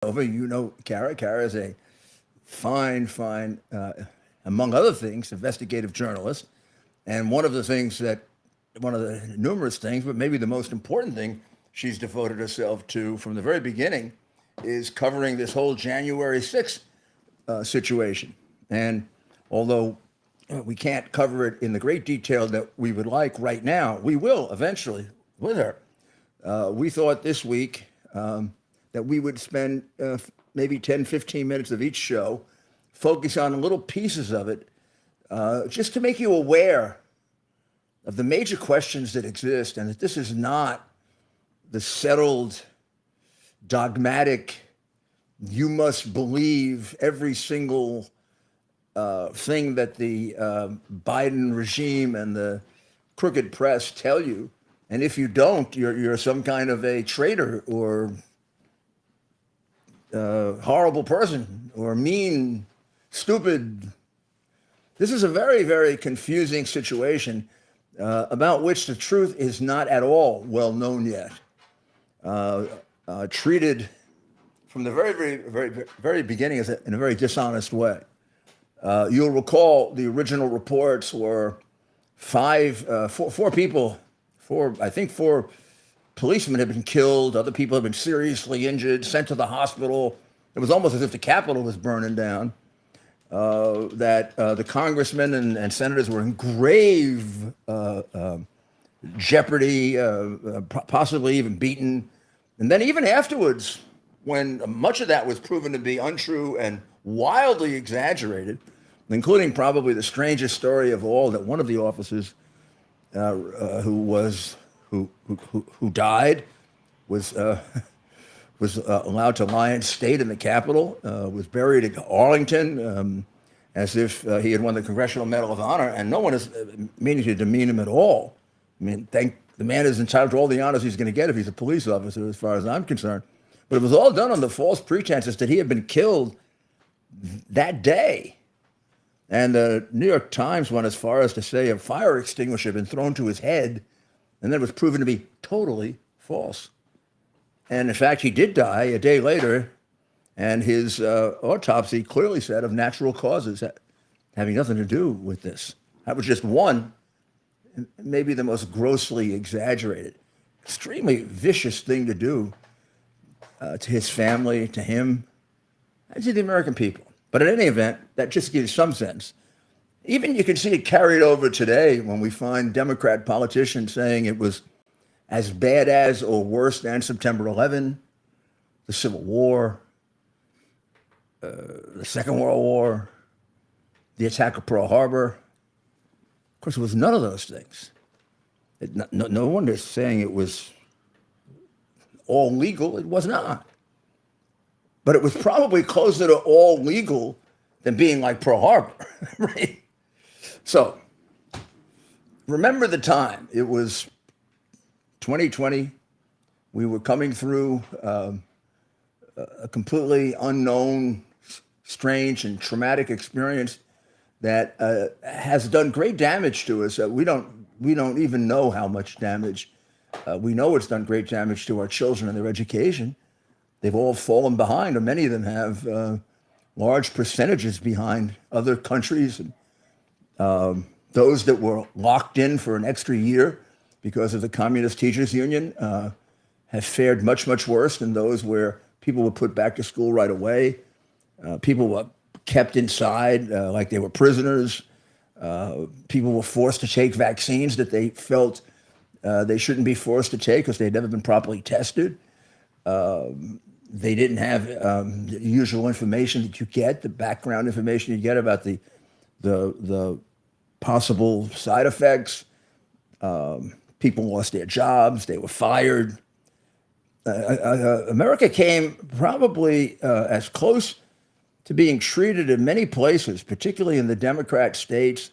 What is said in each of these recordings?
over. You know Kara. Kara is a fine, among other things, investigative journalist. And one of the numerous things, but maybe the most important thing she's devoted herself to from the very beginning is covering this whole January 6th situation. And although we can't cover it in the great detail that we would like right now, we will eventually with her. We thought this week that we would spend maybe 10, 15 minutes of each show, focus on little pieces of it, just to make you aware of the major questions that exist, and that this is not the settled, dogmatic, you must believe every single thing that the Biden regime and the crooked press tell you. And if you don't, you're some kind of a traitor or horrible person or mean, stupid. This is a very confusing situation about which the truth is not at all well known yet. Treated from the very beginning in a very dishonest way. You'll recall the original reports were four people, four policemen had been killed, other people had been seriously injured, sent to the hospital. It was almost as if the Capitol was burning down. That the congressmen and senators were in grave jeopardy, possibly even beaten. And then even afterwards, when much of that was proven to be untrue and wildly exaggerated, including probably the strangest story of all, that one of the officers who died was allowed to lie in state in the Capitol, was buried in Arlington as if he had won the Congressional Medal of Honor, and no one is meaning to demean him at all. I mean, the man is entitled to all the honors he's going to get if he's a police officer, as far as I'm concerned. But it was all done on the false pretenses that he had been killed that day. And the New York Times went as far as to say a fire extinguisher had been thrown to his head, and then it was proven to be totally false. And in fact, he did die a day later, and his autopsy clearly said of natural causes, having nothing to do with this. That was just one, maybe the most grossly exaggerated, extremely vicious thing to do to his family, to him, and to the American people. But in any event, that just gives some sense. Even you can see it carried over today when we find Democrat politicians saying it was as bad as or worse than September 11, the Civil War, the Second World War, the attack of Pearl Harbor. Of course, it was none of those things. No one is saying it was all legal. It was not. But it was probably closer to all legal than being like Pearl Harbor, right? So, remember the time. It was 2020. We were coming through a completely unknown, strange, and traumatic experience that has done great damage to us. We don't even know how much damage. We know it's done great damage to our children and their education. They've all fallen behind, or many of them have large percentages behind other countries. And those that were locked in for an extra year because of the Communist Teachers Union have fared much worse than those where people were put back to school right away. People were kept inside like they were prisoners. People were forced to take vaccines that they felt they shouldn't be forced to take because they'd never been properly tested. They didn't have the usual information that you get, the background information you get about the possible side effects. People lost their jobs. They were fired. America came probably as close to being treated in many places, particularly in the Democrat states,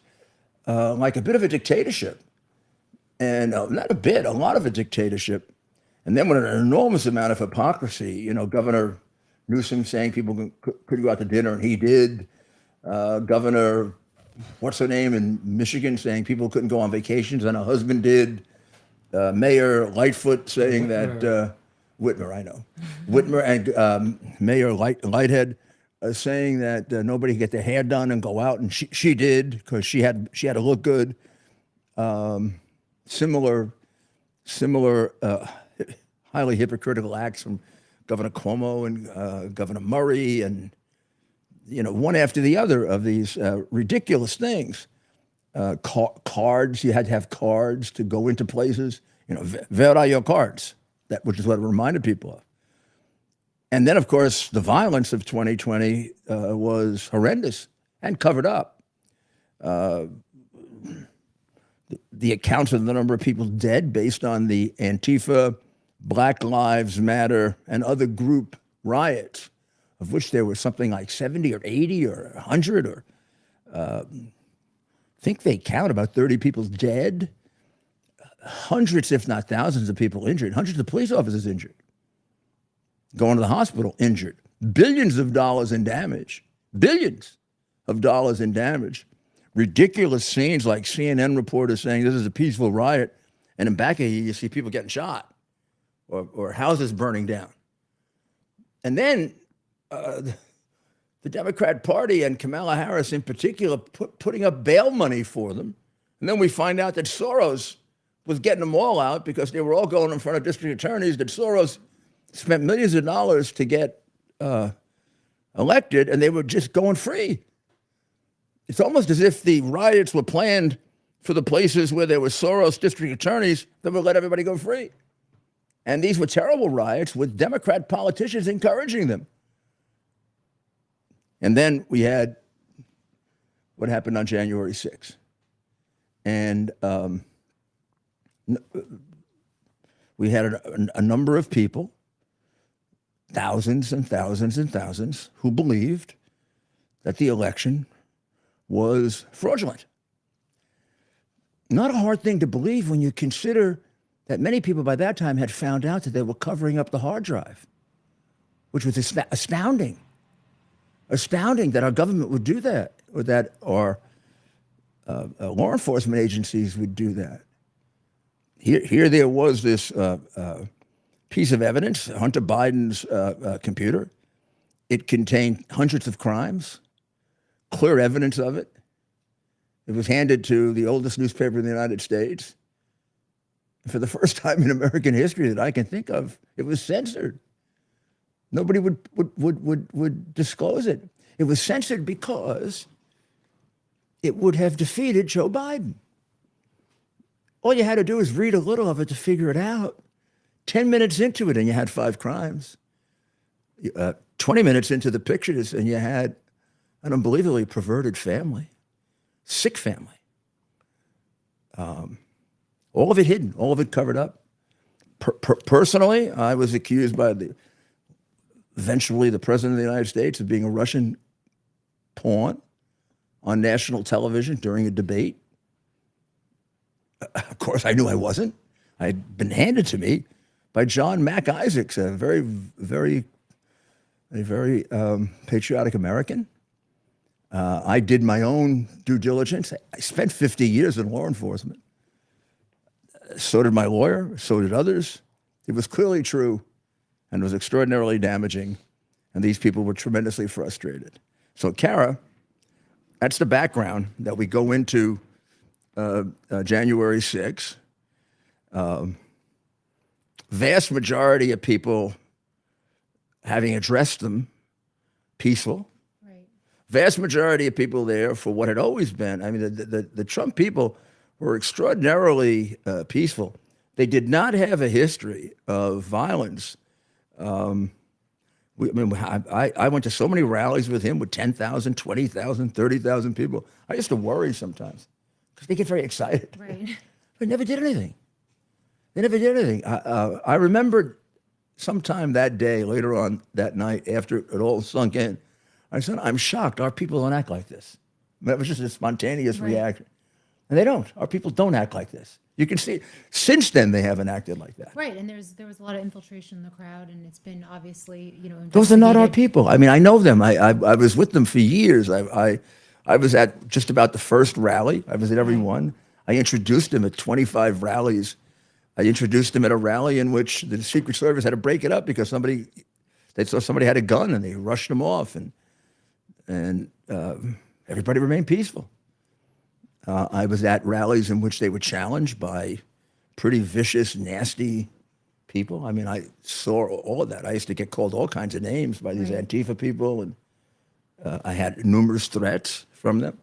like a bit of a dictatorship. And not a bit, a lot of a dictatorship. And then with an enormous amount of hypocrisy, Governor Newsom saying people could go out to dinner, and he did. Governor, what's her name in Michigan, saying people couldn't go on vacations, and her husband did. Mayor Lightfoot saying that Whitmer, I know. Whitmer and Mayor Lighthead saying that nobody could get their hair done and go out, and she did because she had to look good. Similar, highly hypocritical acts from Governor Cuomo and Governor Murray, and one after the other of these ridiculous things. Cards, you had to have cards to go into places. Where are your cards? Which is what it reminded people of. And then, of course, the violence of 2020 was horrendous and covered up. The accounts of the number of people dead based on the Antifa, Black Lives Matter, and other group riots, of which there was something like 70 or 80 or 100 or I think they count about 30 people dead, hundreds, if not thousands of people injured, hundreds of police officers injured, going to the hospital injured, billions of dollars in damage, ridiculous scenes like CNN reporters saying this is a peaceful riot, and in back of you see people getting shot or houses burning down. And then the Democrat Party and Kamala Harris in particular putting up bail money for them. And then we find out that Soros was getting them all out because they were all going in front of district attorneys, that Soros spent millions of dollars to get elected, and they were just going free. It's almost as if the riots were planned for the places where there were Soros district attorneys that would let everybody go free. And these were terrible riots with Democrat politicians encouraging them. And then we had what happened on January 6th. And we had a number of people, thousands and thousands and thousands, who believed that the election was fraudulent. Not a hard thing to believe when you consider that many people by that time had found out that they were covering up the hard drive, which was astounding. Astounding that our government would do that, or that our law enforcement agencies would do that. Here there was this piece of evidence, Hunter Biden's computer. It contained hundreds of crimes, clear evidence of it. It was handed to the oldest newspaper in the United States. For the first time in American history that I can think of, it was censored. Nobody would disclose it. It was censored because it would have defeated Joe Biden. All you had to do was read a little of it to figure it out. 10 minutes into it and you had 5 crimes. 20 minutes into the pictures and you had an unbelievably perverted family, sick family. All of it hidden, all of it covered up. Personally, I was accused by eventually the President of the United States of being a Russian pawn on national television during a debate. Of course, I knew I wasn't. I had been handed to me by John Mac Isaacs, a very patriotic American. I did my own due diligence. I spent 50 years in law enforcement. So did my lawyer, so did others. It was clearly true and was extraordinarily damaging, and these people were tremendously frustrated. So, Kara, that's the background that we go into January 6th. Vast majority of people having addressed them, peaceful. Right. Vast majority of people there for what had always been. I mean, the Trump people were extraordinarily peaceful. They did not have a history of violence. I went to so many rallies with him with 10,000, 20,000, 30,000 people. I used to worry sometimes because they get very excited. Right. They never did anything. I remember sometime that day, later on that night, after it all sunk in, I said, I'm shocked our people don't act like this. That was just a spontaneous reaction. And they don't. Our people don't act like this. You can see, since then, they haven't acted like that. Right, and there was a lot of infiltration in the crowd, and it's been obviously, Those are not our investigated. people. I mean, I know them. I was with them for years. I was at just about the first rally. I was at every one. I introduced them at 25 rallies I introduced him at a rally in which the Secret Service had to break it up because they saw somebody had a gun and they rushed him off, and everybody remained peaceful. I was at rallies in which they were challenged by pretty vicious, nasty people. I mean, I saw all of that. I used to get called all kinds of names by these Antifa people, and I had numerous threats from them.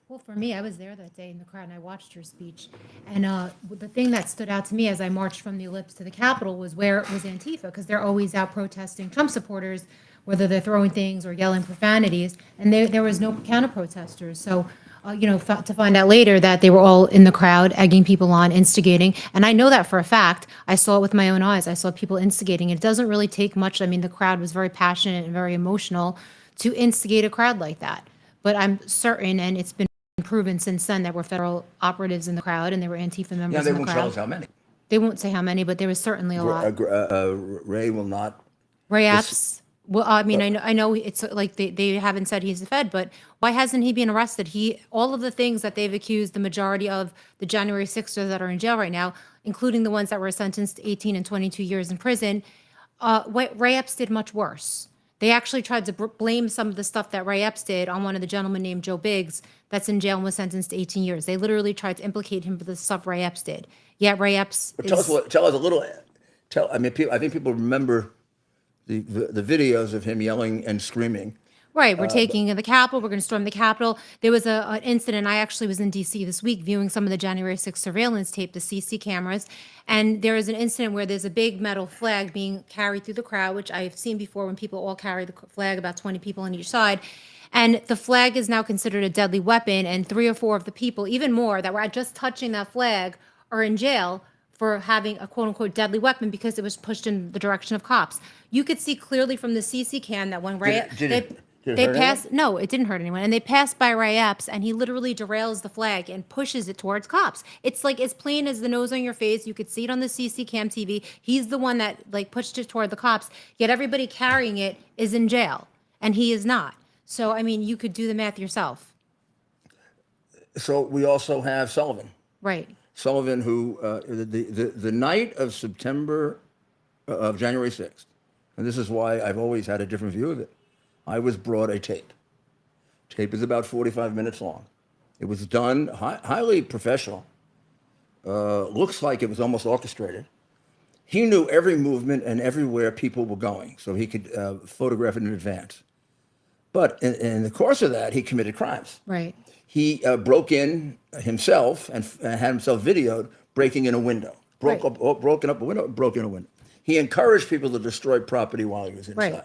Well, for me, I was there that day in the crowd and I watched your speech. And the thing that stood out to me as I marched from the Ellipse to the Capitol was where it was Antifa, because they're always out protesting Trump supporters, whether they're throwing things or yelling profanities. And there was no counter protesters. So, to find out later that they were all in the crowd, egging people on, instigating. And I know that for a fact. I saw it with my own eyes. I saw people instigating. It doesn't really take much. I mean, the crowd was very passionate and very emotional to instigate a crowd like that. But I'm certain, and it's been proven since then, there were federal operatives in the crowd and there were Antifa members Yeah, they in the won't crowd. tell us how many. They won't say how many, but there was certainly a lot. Ray will not. Ray Epps. Well, I mean, I know it's like they haven't said he's a Fed, but why hasn't he been arrested? All of the things that they've accused the majority of the January 6ers that are in jail right now, including the ones that were sentenced to 18 and 22 years in prison, Ray Epps did much worse. They actually tried to blame some of the stuff that Ray Epps did on one of the gentlemen named Joe Biggs that's in jail and was sentenced to 18 years. They literally tried to implicate him for the stuff Ray Epps did. Yet Ray Epps Tell us a little. I mean, I think people remember the videos of him yelling and screaming. Right, we're taking the Capitol. We're going to storm the Capitol. There was an incident. I actually was in D.C. this week viewing some of the January 6th surveillance tape, the CC cameras, and there is an incident where there's a big metal flag being carried through the crowd, which I've seen before when people all carry the flag, about 20 people on each side. And the flag is now considered a deadly weapon, and 3 or 4 of the people, even more, that were just touching that flag are in jail for having a quote unquote deadly weapon because it was pushed in the direction of cops. You could see clearly from the CC cam that when Ray they passed, no, it didn't hurt anyone. And they passed by Ray Epps and he literally derails the flag and pushes it towards cops. It's like as plain as the nose on your face. You could see it on the CC cam TV. He's the one that like pushed it toward the cops, yet everybody carrying it is in jail and he is not. So, I mean, you could do the math yourself. So we also have Sullivan. Right. Sullivan, who the night of January 6th, and this is why I've always had a different view of it. I was brought a tape. Tape is about 45 minutes long. It was done highly professional. Looks like it was almost orchestrated. He knew every movement and everywhere people were going, so he could photograph it in advance. But in the course of that, he committed crimes. Right. He broke in himself and had himself videoed breaking in a window. Broken up a window, broke in a window. He encouraged people to destroy property while he was inside. Right.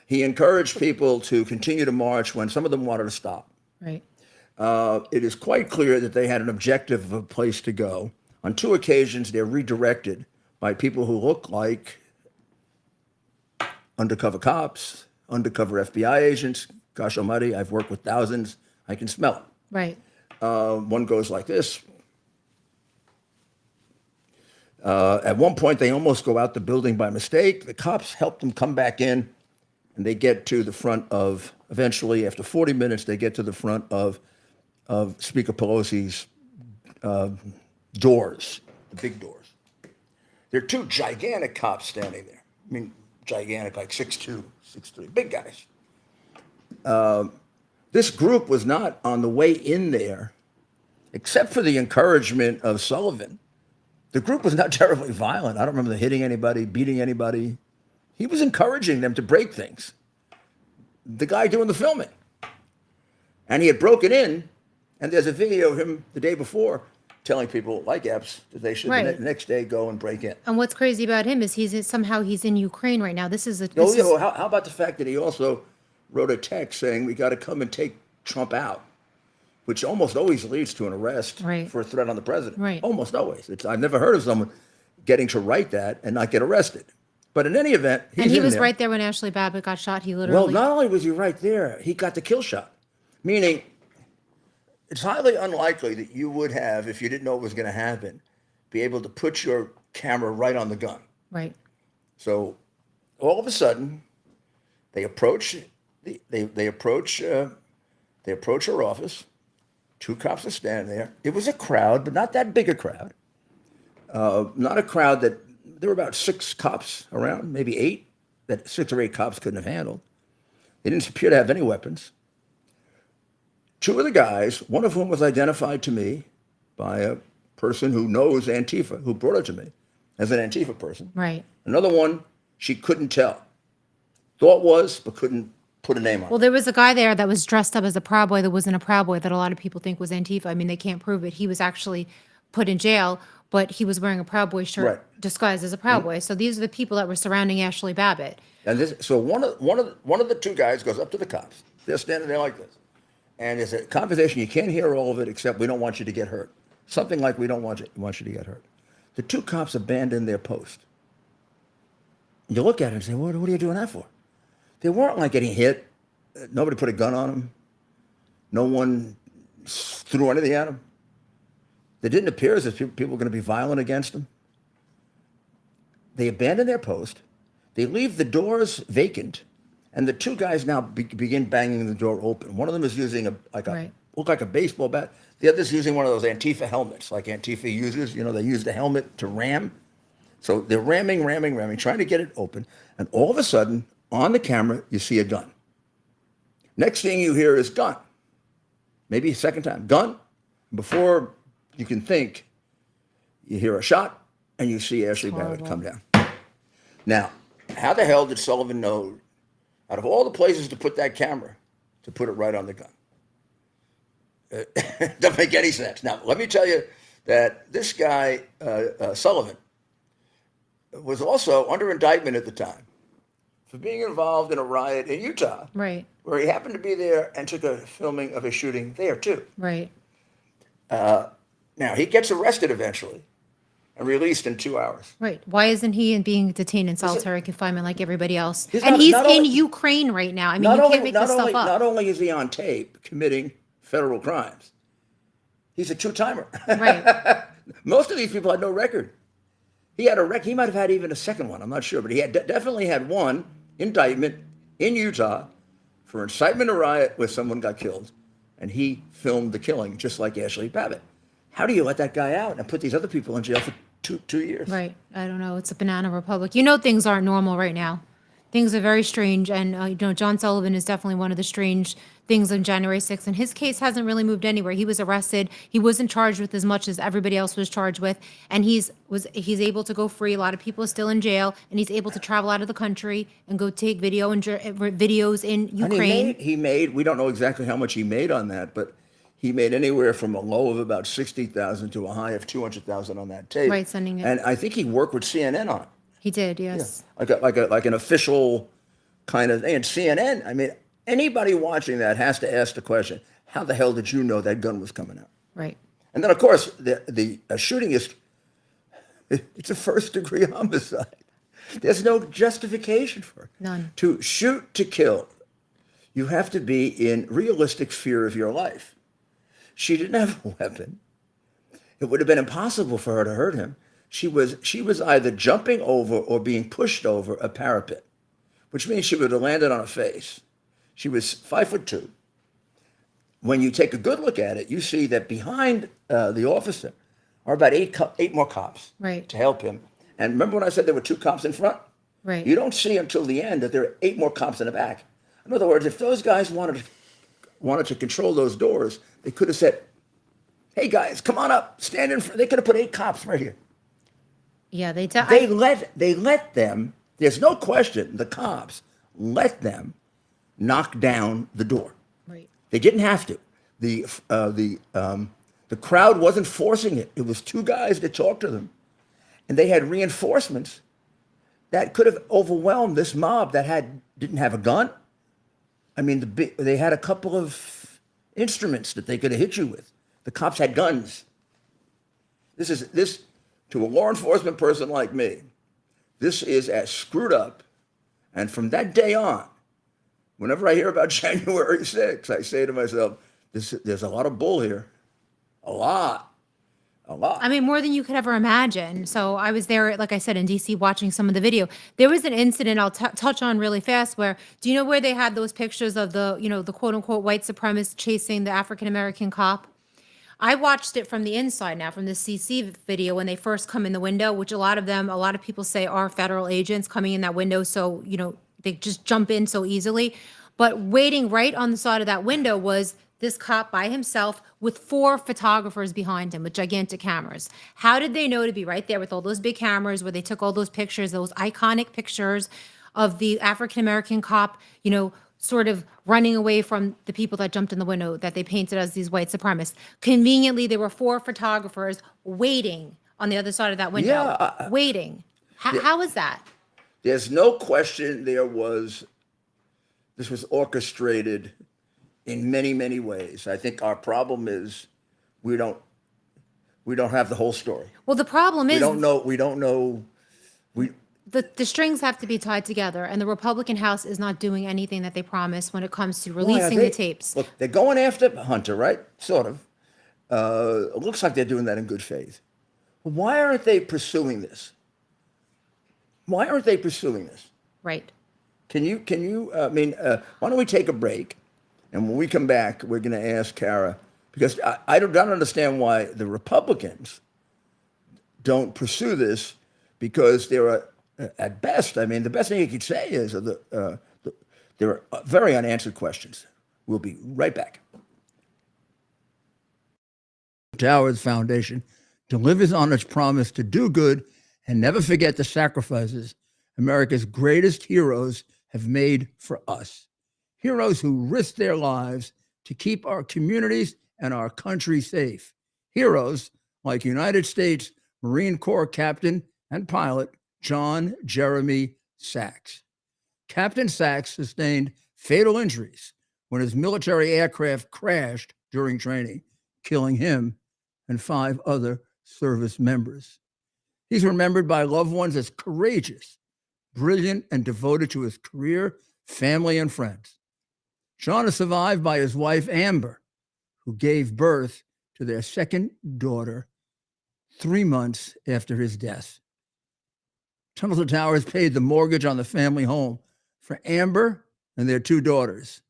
He encouraged people to continue to march when some of them wanted to stop. Right. It is quite clear that they had an objective of a place to go. On 2 occasions, they're redirected by people who look like undercover cops, undercover FBI agents. Gosh almighty, I've worked with thousands. I can smell it. Right. One goes like this. At one point, they almost go out the building by mistake. The cops help them come back in, and they get to the front of, eventually, after 40 minutes, they get to the front of Speaker Pelosi's doors, the big doors. There are 2 gigantic cops standing there. I mean, gigantic, like 6'2", 6'3", big guys. This group was not on the way in there, except for the encouragement of Sullivan. The group was not terribly violent. I don't remember them hitting anybody, beating anybody. He was encouraging them to break things. The guy doing the filming. And he had broken in, and there's a video of him the day before telling people like Epps that they should the next day go and break in. And what's crazy about him is he's in Ukraine right now. This is a. Well, how about the fact that he also wrote a text saying we got to come and take Trump out, which almost always leads to an arrest for a threat on the president. Right. Almost always. I've never heard of someone getting to write that and not get arrested. But in any event, he was right there when Ashley Babbitt got shot. He literally. Well, not only was he right there, he got the kill shot. Meaning, it's highly unlikely that you would have, if you didn't know what was going to happen, be able to put your camera right on the gun. Right. So, all of a sudden, they approach her office. 2 cops are standing there. It was a crowd, but not that big a crowd. Not a crowd that, there were about 6 cops around, maybe 8, that 6 or 8 cops couldn't have handled. They didn't appear to have any weapons. 2 of the guys, one of whom was identified to me by a person who knows Antifa, who brought it to me as an Antifa person. Right. Another one, she couldn't tell. Thought was, but couldn't put a name on Well, it. there was a guy there that was dressed up as a Proud Boy that wasn't a Proud Boy that a lot of people think was Antifa. I mean, they can't prove it. He was actually put in jail, but he was wearing a Proud Boy shirt Right. disguised as a Proud Boy. So these are the people that were surrounding Ashley Babbitt. And this, so one of the 2 guys goes up to the cops. They're standing there like this, and it's a conversation. You can't hear all of it, except we don't want you to get hurt. Something like we don't want you to get hurt. The 2 cops abandoned their post. You look at it and say, what are you doing that for? They weren't like getting hit. Nobody put a gun on them. No one threw anything at them. It didn't appear as if people were going to be violent against them. They abandon their post. They leave the doors vacant, and the 2 guys now begin banging the door open. One of them is using Right. look like a baseball bat. The other's using one of those Antifa helmets, like Antifa uses. You know, they use the helmet to ram. So they're ramming, trying to get it open. And all of a sudden, on the camera, you see a gun. Next thing you hear is gun. Maybe a second time, gun. Before you can think, you hear a shot, and you see Ashley Babbitt come down. Now, how the hell did Sullivan know, out of all the places to put that camera, to put it right on the gun? Doesn't make any sense. Now, let me tell you that this guy, Sullivan, was also under indictment at the time for being involved in a riot in Utah, Right. where he happened to be there and took a filming of a shooting there, too. Right. Now, he gets arrested eventually and released in 2 hours. Right. Why isn't he being detained in solitary confinement like everybody else? He's And not- he's not in only- Ukraine right now. I mean, you can't make this stuff up. Not only is he on tape committing federal crimes, he's a 2-timer. Right. Most of these people had no record. He had a record. He might have had even a second one. I'm not sure, but he had definitely had one indictment in Utah for incitement to riot where someone got killed, and he filmed the killing, just like Ashley Babbitt. How do you let that guy out and put these other people in jail for two years? Right. I don't know. It's a banana republic. You know, things aren't normal right now. Things are very strange. And, John Sullivan is definitely one of the strange things on January 6th. And his case hasn't really moved anywhere. He was arrested. He wasn't charged with as much as everybody else was charged with. And he's able to go free. A lot of people are still in jail. And he's able to travel out of the country and go take videos in Ukraine. And he made, we don't know exactly how much he made on that, but he made anywhere from a low of about 60,000 to a high of 200,000 on that tape. Right, sending it. And I think he worked with CNN on it. He did, yes. Like an official kind of thing. And CNN, I mean, anybody watching that has to ask the question, how the hell did you know that gun was coming out? Right. And then, of course, the shooting is, it's a first-degree homicide. There's no justification for it. None. To shoot to kill, you have to be in realistic fear of your life. She didn't have a weapon. It would have been impossible for her to hurt him. She was either jumping over or being pushed over a parapet, which means she would have landed on her face. She was 5'2". When you take a good look at it, you see that behind the officer are about eight more cops Right. to help him. And remember when I said there were 2 cops in front? Right. You don't see until the end that there are 8 more cops in the back. In other words, if those guys wanted to control those doors, they could have said, "Hey guys, come on up, stand in front." They could have put 8 cops right here. Yeah, they Let them. There's no question. The cops let them knock down the door. Right. They didn't have to. The crowd wasn't forcing it. It was 2 guys that talked to them, and they had reinforcements that could have overwhelmed this mob that didn't have a gun. I mean, they had a couple of instruments that they could have hit you with. The cops had guns. This to a law enforcement person like me, this is as screwed up. And from that day on, whenever I hear about January 6th, I say to myself, there's a lot of bull here. A lot. I mean, more than you could ever imagine. So I was there, like I said, in DC watching some of the video. There was an incident I'll touch on really fast where, do you know where they had those pictures of the quote unquote white supremacist chasing the African-American cop? I watched it from the inside now, from the CC video when they first come in the window, which a lot of people say are federal agents coming in that window. So, they just jump in so easily. But waiting right on the side of that window was this cop by himself with 4 photographers behind him with gigantic cameras. How did they know to be right there with all those big cameras where they took all those pictures, those iconic pictures of the African-American cop, sort of running away from the people that jumped in the window that they painted as these white supremacists? Conveniently, there were 4 photographers waiting on the other side of that window. Yeah, waiting. How is that? there's no question this was orchestrated in many, many ways. I think our problem is we don't have the whole story. Well, the problem is We don't know. the strings have to be tied together, and the Republican House is not doing anything that they promised when it comes to Why are releasing they- the tapes. Look, they're going after Hunter, right? Sort of. It looks like they're doing that in good faith. Why aren't they pursuing this? Why aren't they pursuing this? Right. Can you, why don't we take a break? And when we come back, we're going to ask Kara, because I don't understand why the Republicans don't pursue this, because there are, at best, the best thing you could say is there are very unanswered questions. We'll be right back. Towers Foundation delivers on its promise to do good and never forget the sacrifices America's greatest heroes have made for us. Heroes who risked their lives to keep our communities and our country safe. Heroes like United States Marine Corps Captain and pilot John Jeremy Sachs. Captain Sachs sustained fatal injuries when his military aircraft crashed during training, killing him and 5 other service members. He's remembered by loved ones as courageous, brilliant, and devoted to his career, family, and friends. John is survived by his wife, Amber, who gave birth to their second daughter 3 months after his death. Tunnel to Towers paid the mortgage on the family home for Amber and their 2 daughters.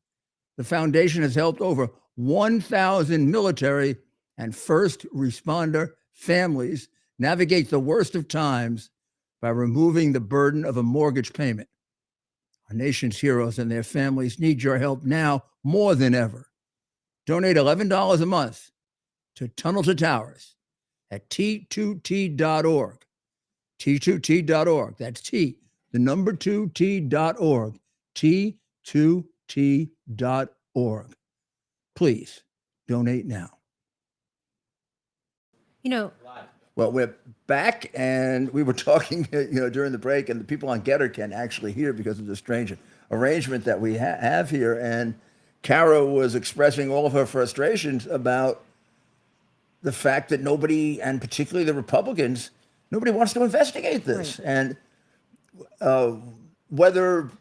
The foundation has helped over 1,000 military and first responder families navigate the worst of times by removing the burden of a mortgage payment. Our nation's heroes and their families need your help now more than ever. Donate $11 a month to Tunnel to Towers at T2T.org. T2T.org. That's T, the number 2T.org. T2T.org. Please donate now. Well, we're back, and we were talking, during the break, and the people on Getter can actually hear because of the strange arrangement that we have here. And Kara was expressing all of her frustrations about the fact that nobody, and particularly the Republicans, nobody wants to investigate this. Right. And whether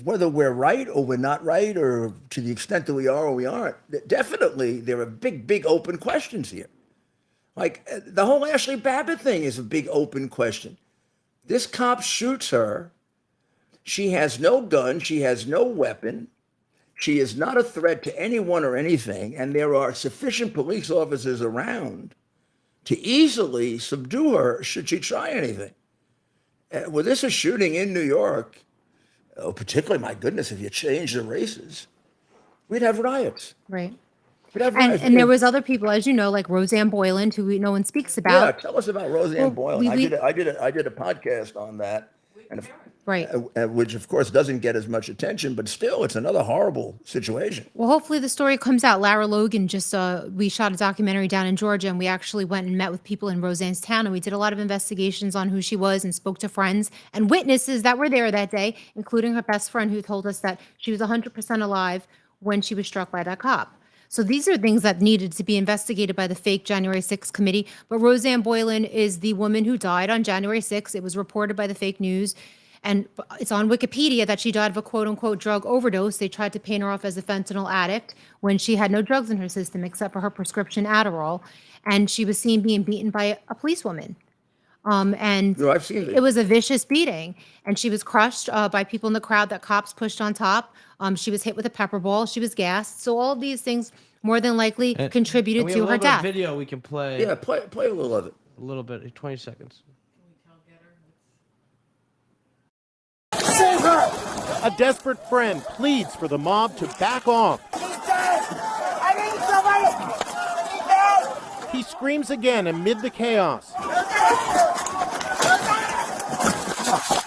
we're right or we're not right, or to the extent that we are or we aren't, definitely there are big open questions here. Like the whole Ashley Babbitt thing is a big open question. This cop shoots her. She has no gun. She has no weapon. She is not a threat to anyone or anything. And there are sufficient police officers around to easily subdue her should she try anything. Well, this is shooting in New York. Oh, particularly, my goodness, if you change the races, we'd have riots. Right. And there was other people, as you know, like Roseanne Boyland, who no one speaks about. Yeah, tell us about Roseanne Boyland. I did a podcast on that, and right, which of course doesn't get as much attention, but still, it's another horrible situation. Well, hopefully the story comes out. Lara Logan we shot a documentary down in Georgia, and we actually went and met with people in Roseanne's town, and we did a lot of investigations on who she was and spoke to friends and witnesses that were there that day, including her best friend, who told us that she was 100% alive when she was struck by that cop. So these are things that needed to be investigated by the fake January 6th committee. But Roseanne Boyland is the woman who died on January 6th. It was reported by the fake news. And it's on Wikipedia that she died of a quote unquote drug overdose. They tried to paint her off as a fentanyl addict when she had no drugs in her system except for her prescription Adderall. And she was seen being beaten by a policewoman. And no, I've seen it. It was a vicious beating, and she was crushed by people in the crowd that cops pushed on top. She was hit with a pepper ball. She was gassed. So all of these things more than likely And contributed we have to a her little bit of death. video we can play. Yeah, play a little of it. A little bit, 20 seconds. Save her! A desperate friend pleads for the mob to back off. He's dead! I need somebody! He's dead! He screams again amid the chaos.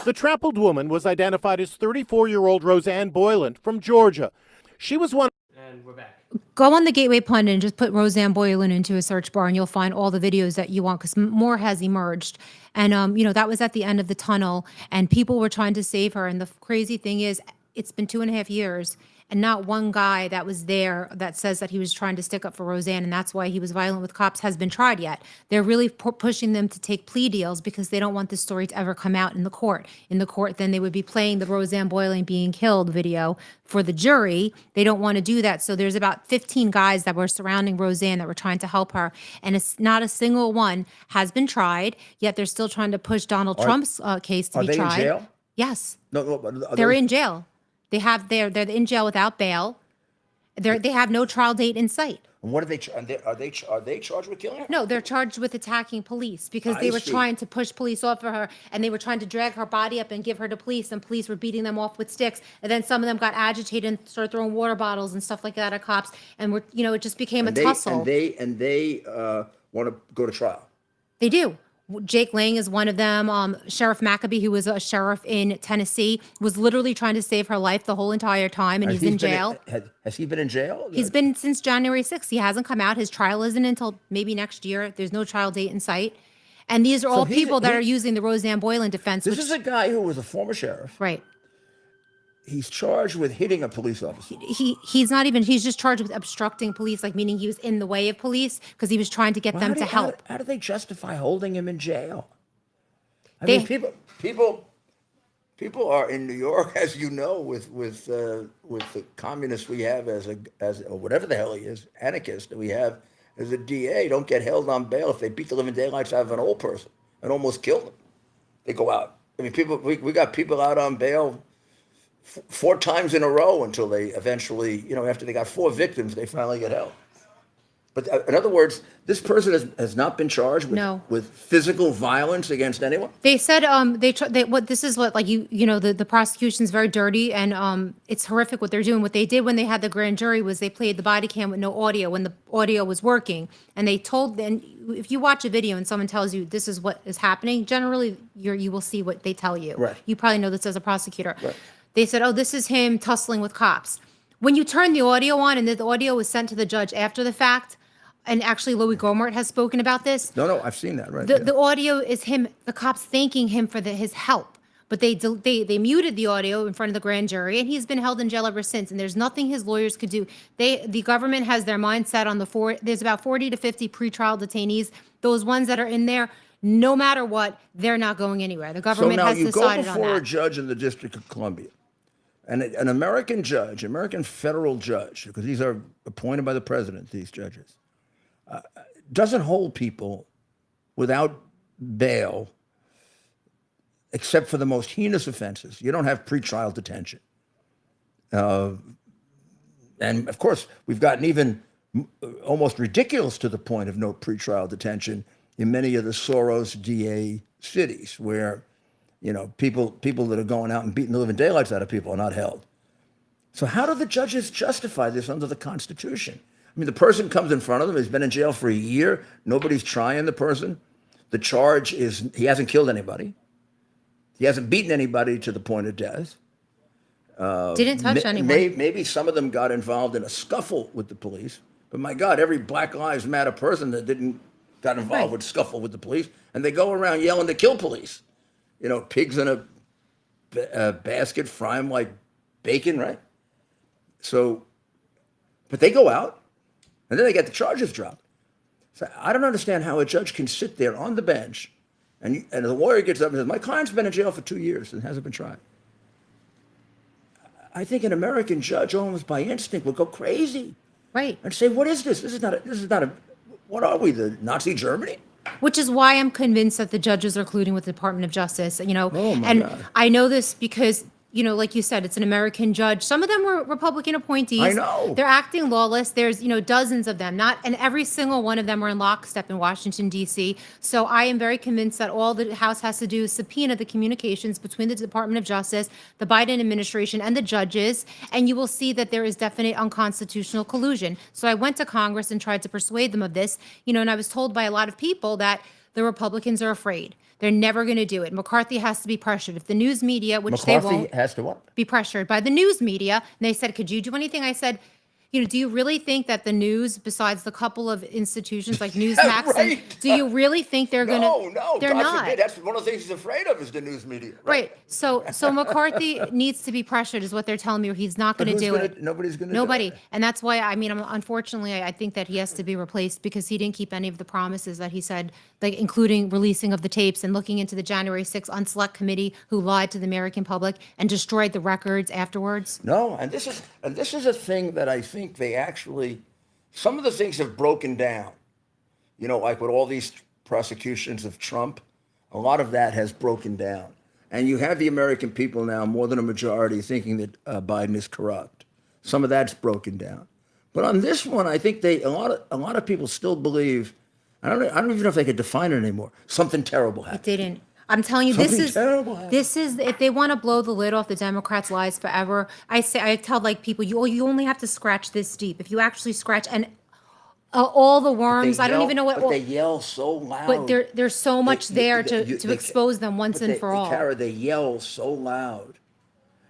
The trampled woman was identified as 34-year-old Roseanne Boylan from Georgia. She was one. And we're back. Go on the Gateway Pundit and just put Roseanne Boylan into a search bar, and you'll find all the videos that you want, because more has emerged. And that was at the end of the tunnel, and people were trying to save her. And the crazy thing is, it's been 2.5 years, and not one guy that was there that says that he was trying to stick up for Roseanne, and that's why he was violent with cops, has been tried yet. They're really pushing them to take plea deals because they don't want this story to ever come out in the court. In the court, then they would be playing the Roseanne Boylan being killed video for the jury. They don't want to do that. So there's about 15 guys that were surrounding Roseanne that were trying to help her, and it's not a single one has been tried, yet they're still trying to push Donald Trump's case to be tried. Are they in jail? Yes. No, but They're in jail. They're in jail without bail. They have no trial date in sight. And what are they? Are they charged with killing her? No, they're charged with attacking police because they I were see. trying to push police off of her, and they were trying to drag her body up and give her to police, and police were beating them off with sticks. And then some of them got agitated and started throwing water bottles and stuff like that at cops, and it just became a tussle. And they want to go to trial. They do. Jake Lang is one of them. Sheriff McAbee, who was a sheriff in Tennessee, was literally trying to save her life the whole entire time, and he's in jail. Has he been in jail? He's been since January 6th. He hasn't come out. His trial isn't until maybe next year. There's no trial date in sight. And these are all people that are using the Roseanne Boylan defense. This is a guy who was a former sheriff. Right. He's charged with hitting a police officer. He's just charged with obstructing police, like meaning he was in the way of police because he was trying to get them to help. How do they justify holding him in jail? I mean, people are in New York, as you know, with the communists we have as or whatever the hell he is, anarchist that we have as a DA, don't get held on bail if they beat the living daylights out of an old person and almost kill them. They go out. I mean, we got people out on bail 4 times in a row until they eventually, after they got 4 victims, they finally get help. But in other words, this person has not been charged with physical violence against anyone. They said the prosecution's very dirty, and it's horrific what they're doing. What they did when they had the grand jury was they played the body cam with no audio when the audio was working, and they told them, if you watch a video and someone tells you this is what is happening, generally you will see what they tell you. Right. You probably know this as a prosecutor. Right. They said, oh, this is him tussling with cops. When you turn the audio on, and the audio was sent to the judge after the fact, and actually Louis Gohmert has spoken about this. No, I've seen that, right? The audio is him, the cops thanking him for his help. But they muted the audio in front of the grand jury, and he's been held in jail ever since. And there's nothing his lawyers could do. The government has their mind set on there's about 40 to 50 pretrial detainees. Those ones that are in there, no matter what, they're not going anywhere. The government has decided on that. So now you go before a judge in the District of Columbia, and an American judge, American federal judge, because these are appointed by the president, these judges, doesn't hold people without bail except for the most heinous offenses. You don't have pretrial detention. And of course, we've gotten even almost ridiculous to the point of no pretrial detention in many of the Soros DA cities where, people that are going out and beating the living daylights out of people are not held. So how do the judges justify this under the Constitution? I mean, the person comes in front of them, he's been in jail for a year, nobody's trying the person. The charge is he hasn't killed anybody. He hasn't beaten anybody to the point of death. Didn't touch anyone. Maybe some of them got involved in a scuffle with the police, but my God, every Black Lives Matter person that got involved with scuffle with the police, and they go around yelling to kill police. Pigs in a basket, fry them like bacon, right? So, but they go out, and then they get the charges dropped. So I don't understand how a judge can sit there on the bench, and the lawyer gets up and says, my client's been in jail for 2 years and hasn't been tried. I think an American judge, almost by instinct, would go crazy. Right. And say, what is this? This is not a, what are we, the Nazi Germany? Which is why I'm convinced that the judges are colluding with the Department of Justice, Oh my and God. I know this because you know, like you said, it's an American judge. Some of them were Republican appointees. I know. They're acting lawless. There's, you know, dozens of them, and every single one of them are in lockstep in Washington, D.C. So I am very convinced that all the House has to do is subpoena the communications between the Department of Justice, the Biden administration, and the judges, and you will see that there is definite unconstitutional collusion. So I went to Congress and tried to persuade them of this, you know, and I was told by a lot of people that the Republicans are afraid. They're never going to do it. McCarthy has to be pressured. If the news media, which they McCarthy won't, has to what? be pressured by the news media, and they said, could you do anything? I said, you know, do you really think that the news, besides the couple of institutions like Newsmax, right. do you really think they're going to? No, they're God not. forbid. That's one of the things he's afraid of is the news media. Right. So McCarthy needs to be pressured, is what they're telling me, or he's not going to do it. Nobody's going to Nobody. do it. And that's why, I mean, unfortunately, I think that he has to be replaced because he didn't keep any of the promises that he said, like including releasing of the tapes and looking into the January 6th Unselect Committee who lied to the American public and destroyed the records afterwards. No, and this is a thing that I think they actually, some of the things have broken down. You know, like with all these prosecutions of Trump, a lot of that has broken down. And you have the American people now, more than a majority, thinking that Biden is corrupt. Some of that's broken down. But on this one, I think a lot of people still believe, I don't even know if they could define it anymore. Something terrible happened. It didn't. I'm telling you, Something terrible happened. this is if they want to blow the lid off the Democrats' lies forever. I tell like people, you only have to scratch this deep. If you actually scratch and all the worms, I don't even know what. But they yell so loud. But there's so much there to expose them once and for all. Kara, they yell so loud,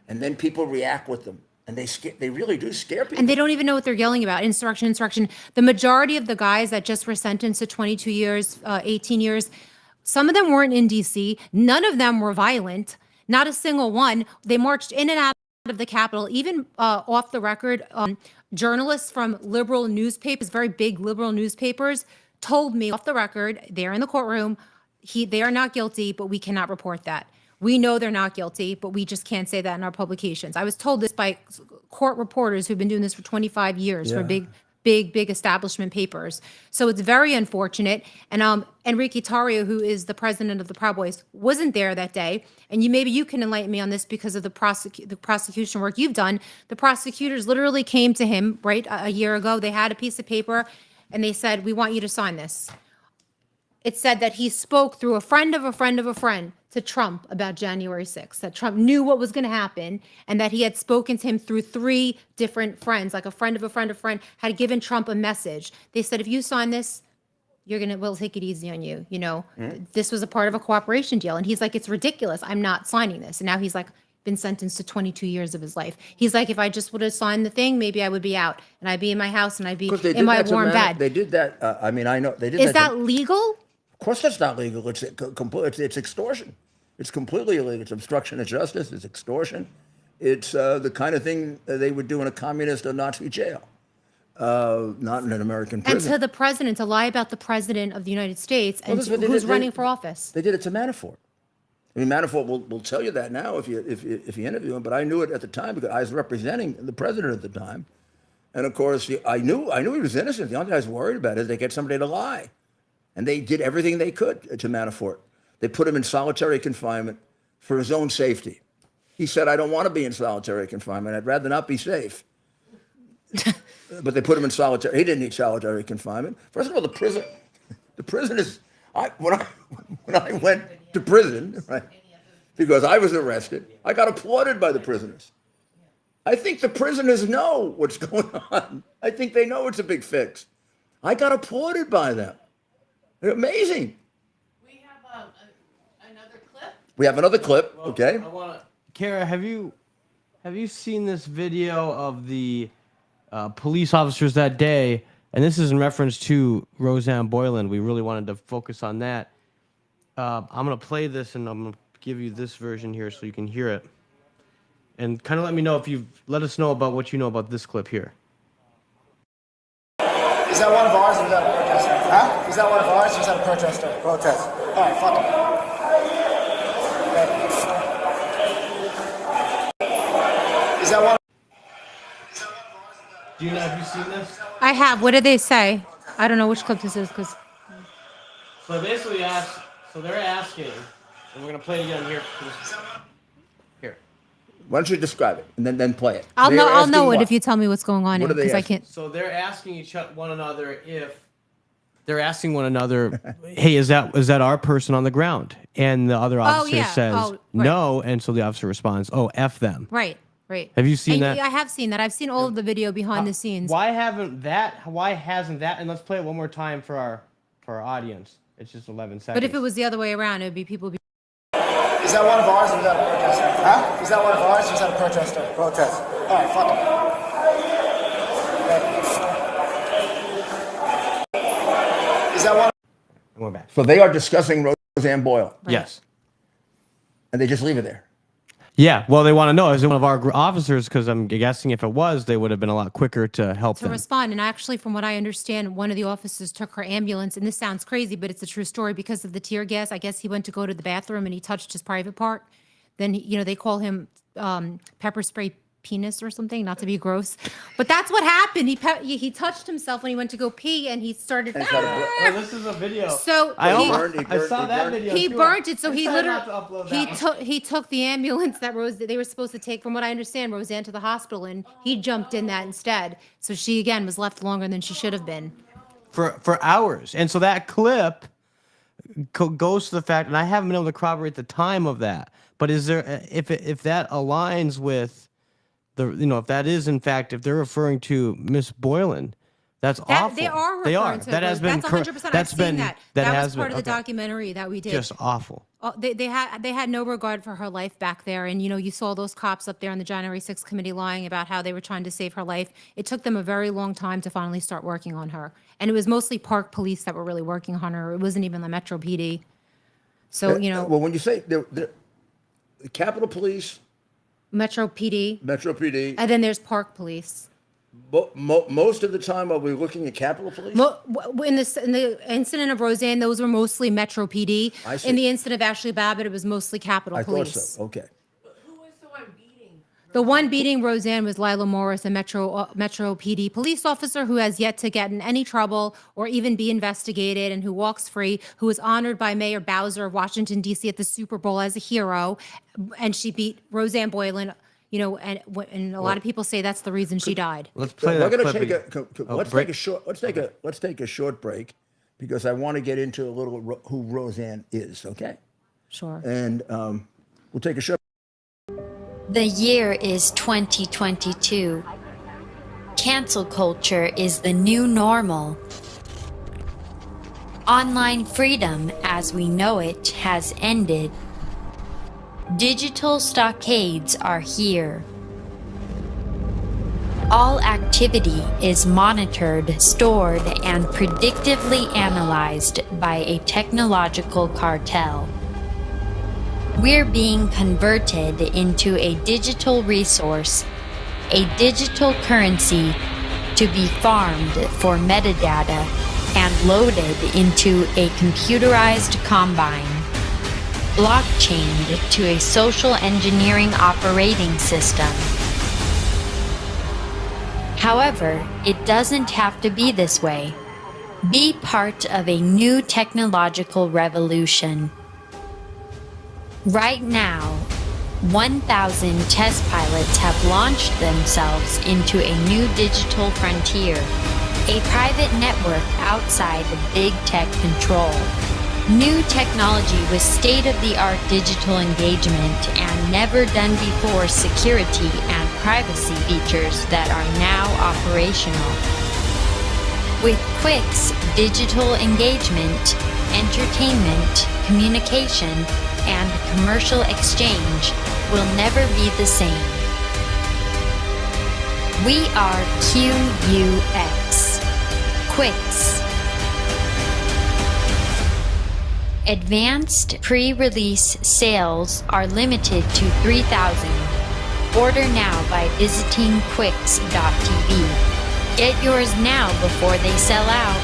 and then people react with them, and they really do scare people. And they don't even know what they're yelling about. Insurrection. The majority of the guys that just were sentenced to 22 years, 18 years, some of them weren't in D.C. None of them were violent. Not a single one. They marched in and out of the Capitol, even off the record. Journalists from liberal newspapers, very big liberal newspapers, told me off the record, they're in the courtroom, they are not guilty, but we cannot report that. We know they're not guilty, but we just can't say that in our publications. I was told this by court reporters who've been doing this for 25 years for big establishment papers. So it's very unfortunate. And Enrique Tarrio, who is the president of the Proud Boys, wasn't there that day. And maybe you can enlighten me on this because of the prosecution work you've done. The prosecutors literally came to him right a year ago. They had a piece of paper and they said, "We want you to sign this." It said that he spoke through a friend of a friend of a friend to Trump about January 6th, that Trump knew what was going to happen, and that he had spoken to him through 3 different friends, like a friend of a friend of a friend, had given Trump a message. They said, if you sign this, we'll take it easy on you. You know, this was a part of a cooperation deal. And he's like, it's ridiculous. I'm not signing this. And now he's like, been sentenced to 22 years of his life. He's like, if I just would have signed the thing, maybe I would be out and I'd be in my house and I'd be in my warm bed. They did that. I mean, I know they did Is that. that legal? Of course, that's not legal. It's extortion. It's completely illegal. It's obstruction of justice. It's extortion. It's the kind of thing they would do in a communist or Nazi jail, not in an American prison. And to the president, to lie about the president of the United States and who's running for office. They did it to Manafort. I mean, Manafort will tell you that now if you interview him. But I knew it at the time because I was representing the president at the time, and of course I knew he was innocent. The only thing I was worried about is they get somebody to lie. And they did everything they could to Manafort. They put him in solitary confinement for his own safety. He said, I don't want to be in solitary confinement. I'd rather not be safe. But they put him in solitary. He didn't need solitary confinement. First of all, the prison is, when I went to prison, right, because I was arrested, I got applauded by the prisoners. I think the prisoners know what's going on. I think they know it's a big fix. I got applauded by them. They're amazing. We have another clip. We have another clip, okay? I want to, Kara, have you seen this video of the police officers that day? And this is in reference to Roseanne Boyland. We really wanted to focus on that. I'm going to play this, and I'm going to give you this version here so you can hear it. And kind of let us know about what you know about this clip here. Is that one of ours or is that a protester? Huh? Is that one of ours or is that a protester? Protest. All right, fuck it. Is that one? Do you know, have you seen this? I have. What did they say? I don't know which clip this is because. So basically they're asking, and we're going to play it again here. Here. Why don't you describe it and then play it? I'll They know. are I'll asking know it what? if you tell me what's going on What are they because I asking? can't. So they're asking one another if they're asking one another, "Hey, is that our person on the ground?" And the other officer yeah. says, Oh, right. "No," and so the officer responds, "Oh, f them." Right. Right. Have you seen And that? I have seen that. I've seen all of the video behind the scenes. Why hasn't that? And let's play it one more time for our audience. It's just 11 seconds. But if it was the other way around, it would be people. Is that one of ours or is that a protester? Huh? Is that one of ours or is that a protester? Protest. All right, fuck it. Is that one? And we're back. So they are discussing Roseanne Boyle, Yes. and they just leave it there. Yeah. Well, they want to know, is it one of our officers? Because I'm guessing if it was, they would have been a lot quicker to help To them. respond. And actually, from what I understand, one of the officers took her ambulance, and this sounds crazy, but it's a true story because of the tear gas. I guess he went to go to the bathroom and he touched his private part. Then, they call him pepper spray penis or something, not to be gross. But that's what happened. He touched himself when he went to go pee, and he started. Oh, this is a video. So I he- almost, He I saw burned- that video. he too. burnt it, so I he decided literally not to upload that one. he took the ambulance that they were supposed to take, from what I understand, Roseanne to the hospital, and he jumped in that instead. So she again was left longer than she should have been. for hours. And so that clip goes to the fact, and I haven't been able to corroborate the time of that. But is there, if that aligns with the, if that is in fact, if they're referring to Miss Boylan, that's awful. They are They referring are. to That her. has been. That's 100%. That's I've been. seen that. That That has was part been, of the okay. documentary that we did. Just awful. They had no regard for her life back there, and you saw those cops up there on the January 6th committee lying about how they were trying to save her life. It took them a very long time to finally start working on her, and it was mostly Park Police that were really working on her. It wasn't even the Metro PD. So Well, when you say the Capitol Police, Metro PD, Metro PD, and then there's Park Police. most of the time, are we looking at Capitol Police? In the incident of Roseanne, those were mostly Metro PD. I see. In the incident of Ashley Babbitt, it was mostly Capitol I Police. thought so. Okay. Who was the one beating? The one beating Roseanne was Lila Morris, a Metro PD police officer who has yet to get in any trouble or even be investigated, and who walks free, who was honored by Mayor Bowser of Washington, D.C. at the Super Bowl as a hero. And she beat Roseanne Boylan, and a lot of people say that's the reason she died. Let's play We're that going to clip. take Oh, let's break. take a short. Let's take a short break, because I want to get into a little who Roseanne is. Okay, Sure. and we'll take a short. The year is 2022. Cancel culture is the new normal. Online freedom as we know it has ended. Digital stockades are here. All activity is monitored, stored, and predictively analyzed by a technological cartel. We're being converted into a digital resource, a digital currency to be farmed for metadata and loaded into a computerized combine, blockchained to a social engineering operating system. However, it doesn't have to be this way. Be part of a new technological revolution. Right now, 1,000 test pilots have launched themselves into a new digital frontier, a private network outside of big tech control. New technology with state-of-the-art digital engagement and never-done-before security and privacy features that are now operational. With Quick's digital engagement, entertainment, communication, and commercial exchange will never be the same. We are QUX. Quicks. Advanced pre-release sales are limited to 3,000. Order now by visiting quicks.tv. Get yours now before they sell out.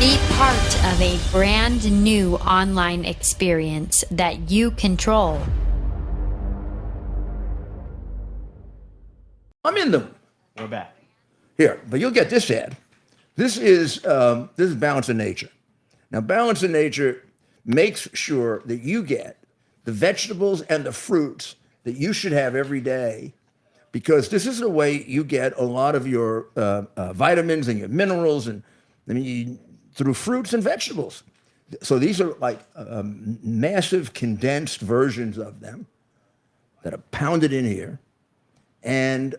Be part of a brand new online experience that you control. I'm in them We're back. here, but you'll get this ad. This is Balance of Nature. Now, Balance of Nature makes sure that you get the vegetables and the fruits that you should have every day, because this is the way you get a lot of your vitamins and your minerals, and through fruits and vegetables. So these are like massive condensed versions of them that are pounded in here. And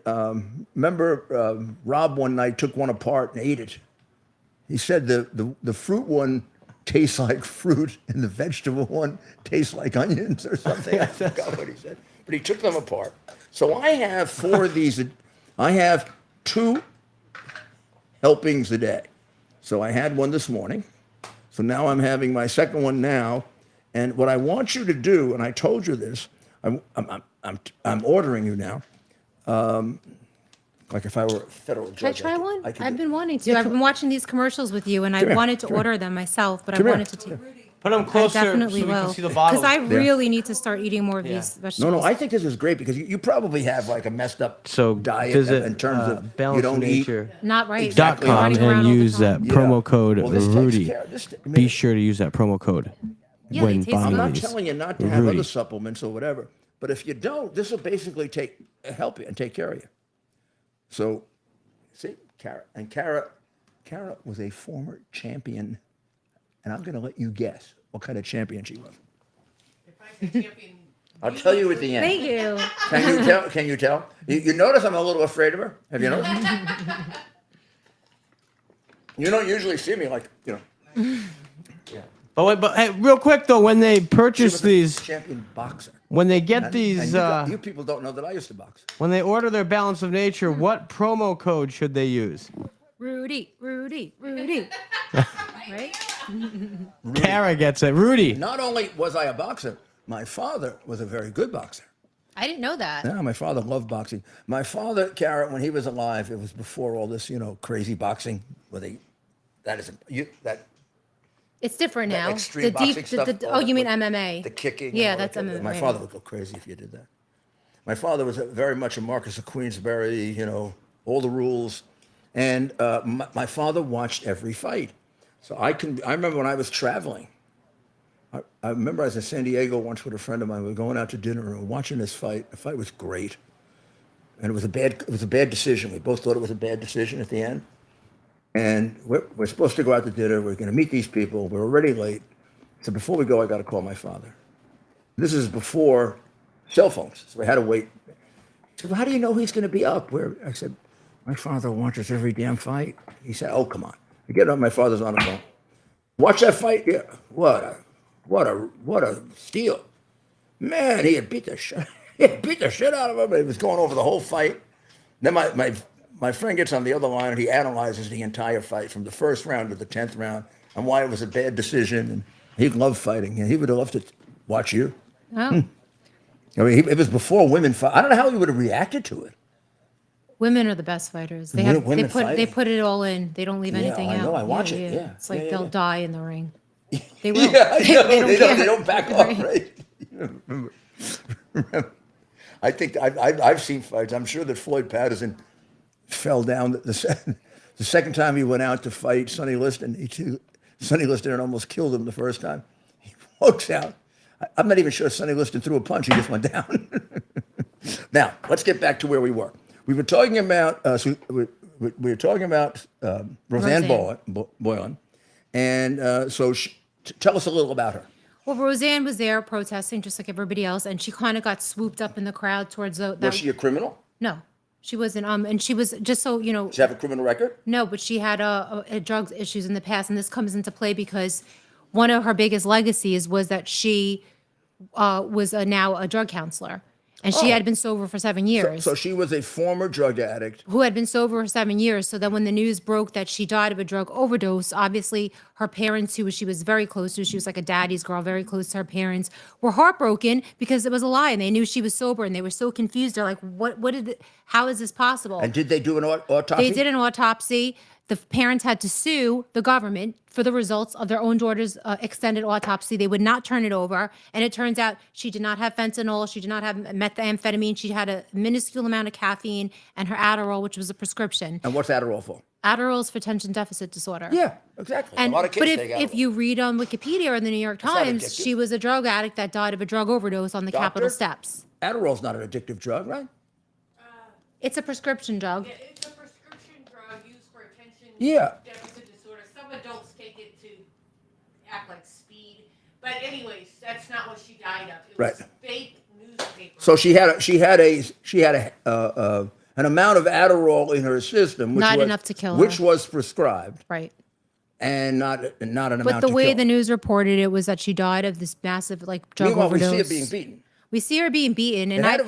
remember, Rob one night took one apart and ate it. He said the fruit one tastes like fruit and the vegetable one tastes like onions or something. I forgot what he said. But he took them apart. So I have 4 of these. I have 2 helpings a day. So I had one this morning. So now I'm having my second one now. And what I want you to do, and I told you this, I'm ordering you now. Like if I were a federal Can I judge. try one? could I've do- been wanting to. I've been watching these commercials with you, and I Come here, wanted to come here. order them myself, but I Come here. wanted to take. Put them I closer definitely so we will. can see the bottle. Because I really need to start eating more of Yeah. these vegetables. No, I think this is great because you probably have like a messed up So diet visit in terms of you Balance don't eat. Nature. Not right. Exactly. .com Running around and all the use that time. promo code Well, this takes Rudy. care- this- I mean, Be sure to use that promo code Yeah, they when taste buying good. I'm not these. telling you not to have Rudy. other supplements or whatever, but if you don't, this will basically help you and take care of you. So, see, Kara was a former champion, and I'm going to let you guess what kind of champion she was. If I say champion, I'll tell you at the end. Thank you. Can you tell? Can you tell? You notice I'm a little afraid of her. Have you noticed? You don't usually see me like But hey, real quick though, when they She purchase was a these, champion boxer. when they get And these, you people don't know that I used to box. when they order their Balance of Nature, what promo code should they use? Rudy. Right? Kara gets it. Rudy. Not only was I a boxer, my father was a very good boxer. I didn't know that. Yeah, my father loved boxing. My father, Kara, when he was alive, it was before all this, crazy boxing. It's different now. extreme boxing stuff, all Oh, that you mean with MMA? The kicking. and Yeah, all that's that kind of- MMA. My father would go crazy if you did that. My father was very much a Marcus of Queensberry, all the rules. And my father watched every fight. So I remember when I was traveling, I remember I was in San Diego once with a friend of mine. We were going out to dinner and we were watching this fight. The fight was great. And it was a bad decision. We both thought it was a bad decision at the end. And we're supposed to go out to dinner. We're going to meet these people. We're already late. So before we go, I got to call my father. This is before cell phones. So we had to wait. He said, well, how do you know he's going to be up? I said, my father watches every damn fight. He said, oh, come on. I get up, my father's on the phone. Watch that fight? Yeah. What a steal. Man, he had beat the shit out of him. He was going over the whole fight. Then my friend gets on the other line and he analyzes the entire fight from the first round to the 10th round and why it was a bad decision. And he loved fighting. And he would have loved to watch you. Oh. I mean, it was before women fought. I don't know how he would have reacted to it. Women are the best fighters. They Women fighting. put it all in. They don't leave Yeah, anything I out. know. I watch it. Yeah. It's like Yeah, they'll yeah. die in the ring. They will. Yeah, I know. They don't care. They don't back off, right? I think I've seen fights. I'm sure that Floyd Patterson fell down the second time he went out to fight Sonny Liston. Sonny Liston had almost killed him the first time. He walks out. I'm not even sure Sonny Liston threw a punch. He just went down. Now, let's get back to where we were. We were talking about Roseanne Roseanne. Boylan, and so tell us a little about her. Well, Roseanne was there protesting just like everybody else, and she kind of got swooped up in the crowd towards the. Was she a criminal? No, she wasn't. And she was just so you know. Does she have a criminal record? No, but she had drug issues in the past, and this comes into play because one of her biggest legacies was that she was now a drug counselor, and she had been sober for 7 years. So she was a former drug addict. Who had been sober for 7 years. So then when the news broke that she died of a drug overdose, obviously her parents, who she was very close to, she was like a daddy's girl, very close to her parents, were heartbroken because it was a lie and they knew she was sober and they were so confused. They're like, how is this possible? And did they do an autopsy? They did an autopsy. The parents had to sue the government for the results of their own daughter's extended autopsy. They would not turn it over. And it turns out she did not have fentanyl. She did not have methamphetamine. She had a minuscule amount of caffeine and her Adderall, which was a prescription. And what's Adderall for? Adderall's for attention deficit disorder. Yeah, exactly. And, a lot of kids but take if Adderall. you read on Wikipedia or the New York not Times, addictive. she was a drug addict that died of a drug overdose on the Capitol steps. Adderall's not an addictive drug, right? It's a prescription drug. Yeah, it's a prescription drug used for attention Yeah. deficit disorder. Some adults take it to act like speed. But anyways, that's not what she died of. It was Right. fake newspaper. So she had an amount of Adderall in her system, which Not was, enough to kill which her. was prescribed, Right. and not an amount But the to way kill. the news reported it was that she died of this massive drug Meanwhile, overdose. we see it being beaten. We see her being beaten, and It I had to,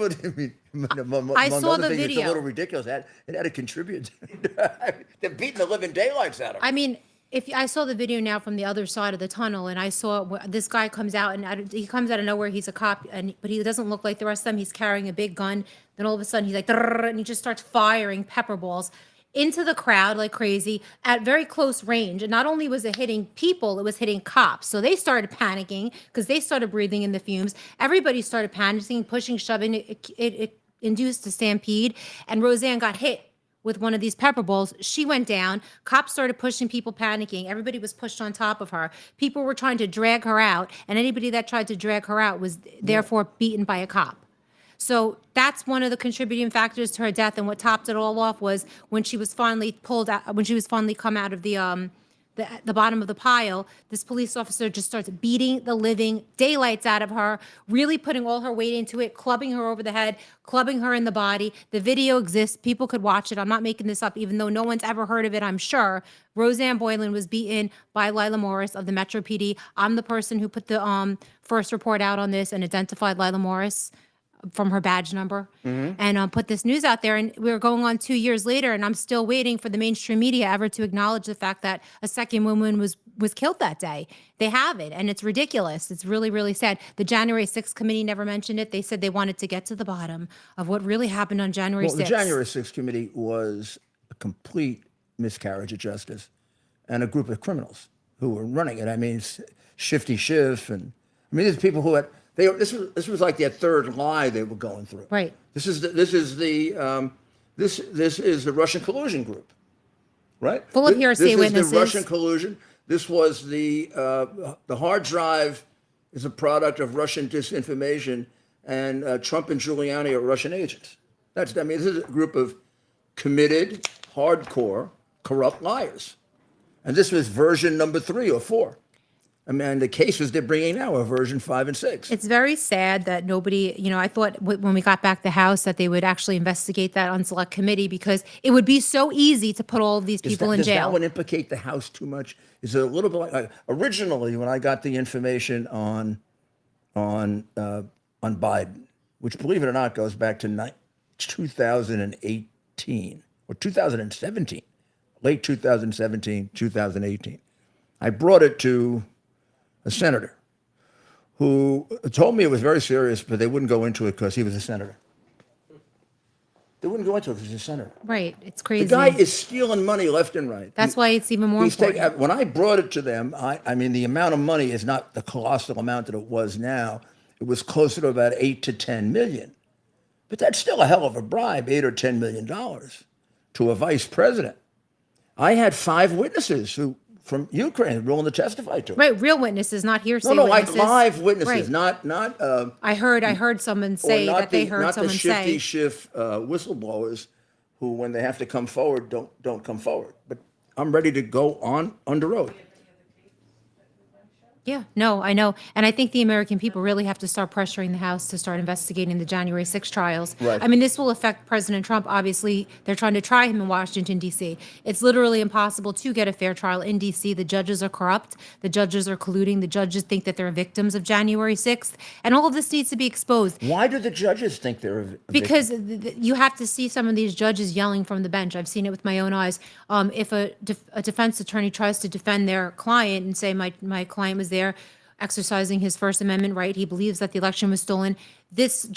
among saw other the things, It's video. a little ridiculous. It had to contribute. They're beating the living daylights out of her. I mean, if I saw the video now from the other side of the tunnel, and I saw this guy comes out, and he comes out of nowhere. He's a cop, but he doesn't look like the rest of them. He's carrying a big gun. Then all of a sudden, he's like, "Drrrr," and he just starts firing pepper balls into the crowd like crazy at very close range. And not only was it hitting people, it was hitting cops. So they started panicking because they started breathing in the fumes. Everybody started panicking, pushing, shoving. It induced a stampede, and Roseanne got hit with one of these pepper balls. She went down. Cops started pushing people, panicking. Everybody was pushed on top of her. People were trying to drag her out, and anybody that tried to drag her out was therefore beaten by a cop. So that's one of the contributing factors to her death. And what topped it all off was when she was finally pulled out, when she was finally come out of the bottom of the pile, this police officer just starts beating the living daylights out of her, really putting all her weight into it, clubbing her over the head, clubbing her in the body. The video exists. People could watch it. I'm not making this up, even though no one's ever heard of it, I'm sure. Roseanne Boylan was beaten by Lila Morris of the Metro PD. I'm the person who put the first report out on this and identified Lila Morris from her badge number, and put this news out there. And we're going on 2 years later, and I'm still waiting for the mainstream media ever to acknowledge the fact that a second woman was killed that day. They haven't, and it's ridiculous. It's really, really sad. The January 6th committee never mentioned it. They said they wanted to get to the bottom of what really happened on January 6th. Well, the January 6th committee was a complete miscarriage of justice and a group of criminals who were running it. I mean, Shifty Schiff, and I mean, there's people who had, this was like their third lie they were going through. Right. This is the Russian collusion group, right? Full of hearsay This is witnesses. the Russian collusion. This was the hard drive is a product of Russian disinformation, and Trump and Giuliani are Russian agents. This is a group of committed, hardcore, corrupt liars. And this was version number 3 or 4. I mean, the cases they're bringing now are version 5 and 6. It's very sad that nobody, I thought when we got back the House that they would actually investigate that on select committee, because it would be so easy to put all of these people in Does that jail. one implicate the House too much? Is it a little bit like originally when I got the information on Biden, which, believe it or not, goes back to 2018 or 2017, late 2017, 2018. I brought it to a senator who told me it was very serious, but they wouldn't go into it because he was a senator. They wouldn't go into it because he's a senator. Right. It's The crazy. guy is stealing money left and right. That's why it's even more important. When I brought it to them, I mean, the amount of money is not the colossal amount that it was now. It was closer to about 8 to 10 million. But that's still a hell of a bribe, $8 or $10 million to a vice president. I had 5 witnesses from Ukraine willing to testify to it. Right. Real witnesses, not hearsay No, witnesses. like live witnesses, Right. not I heard someone say or not that they heard not someone the Shifty say. Schiff whistleblowers who, when they have to come forward, don't come forward. But I'm ready to go on the road. Yeah, no, I know. And I think the American people really have to start pressuring the House to start investigating the January 6th trials. Right. I mean, this will affect President Trump. Obviously, they're trying to try him in Washington, D.C. It's literally impossible to get a fair trial in D.C. The judges are corrupt. The judges are colluding. The judges think that they're victims of January 6th. And all of this needs to be exposed. Why do the judges think they're a victim? Because you have to see some of these judges yelling from the bench. I've seen it with my own eyes. If a defense attorney tries to defend their client and say, my client was there exercising his First Amendment right, he believes that the election was stolen, this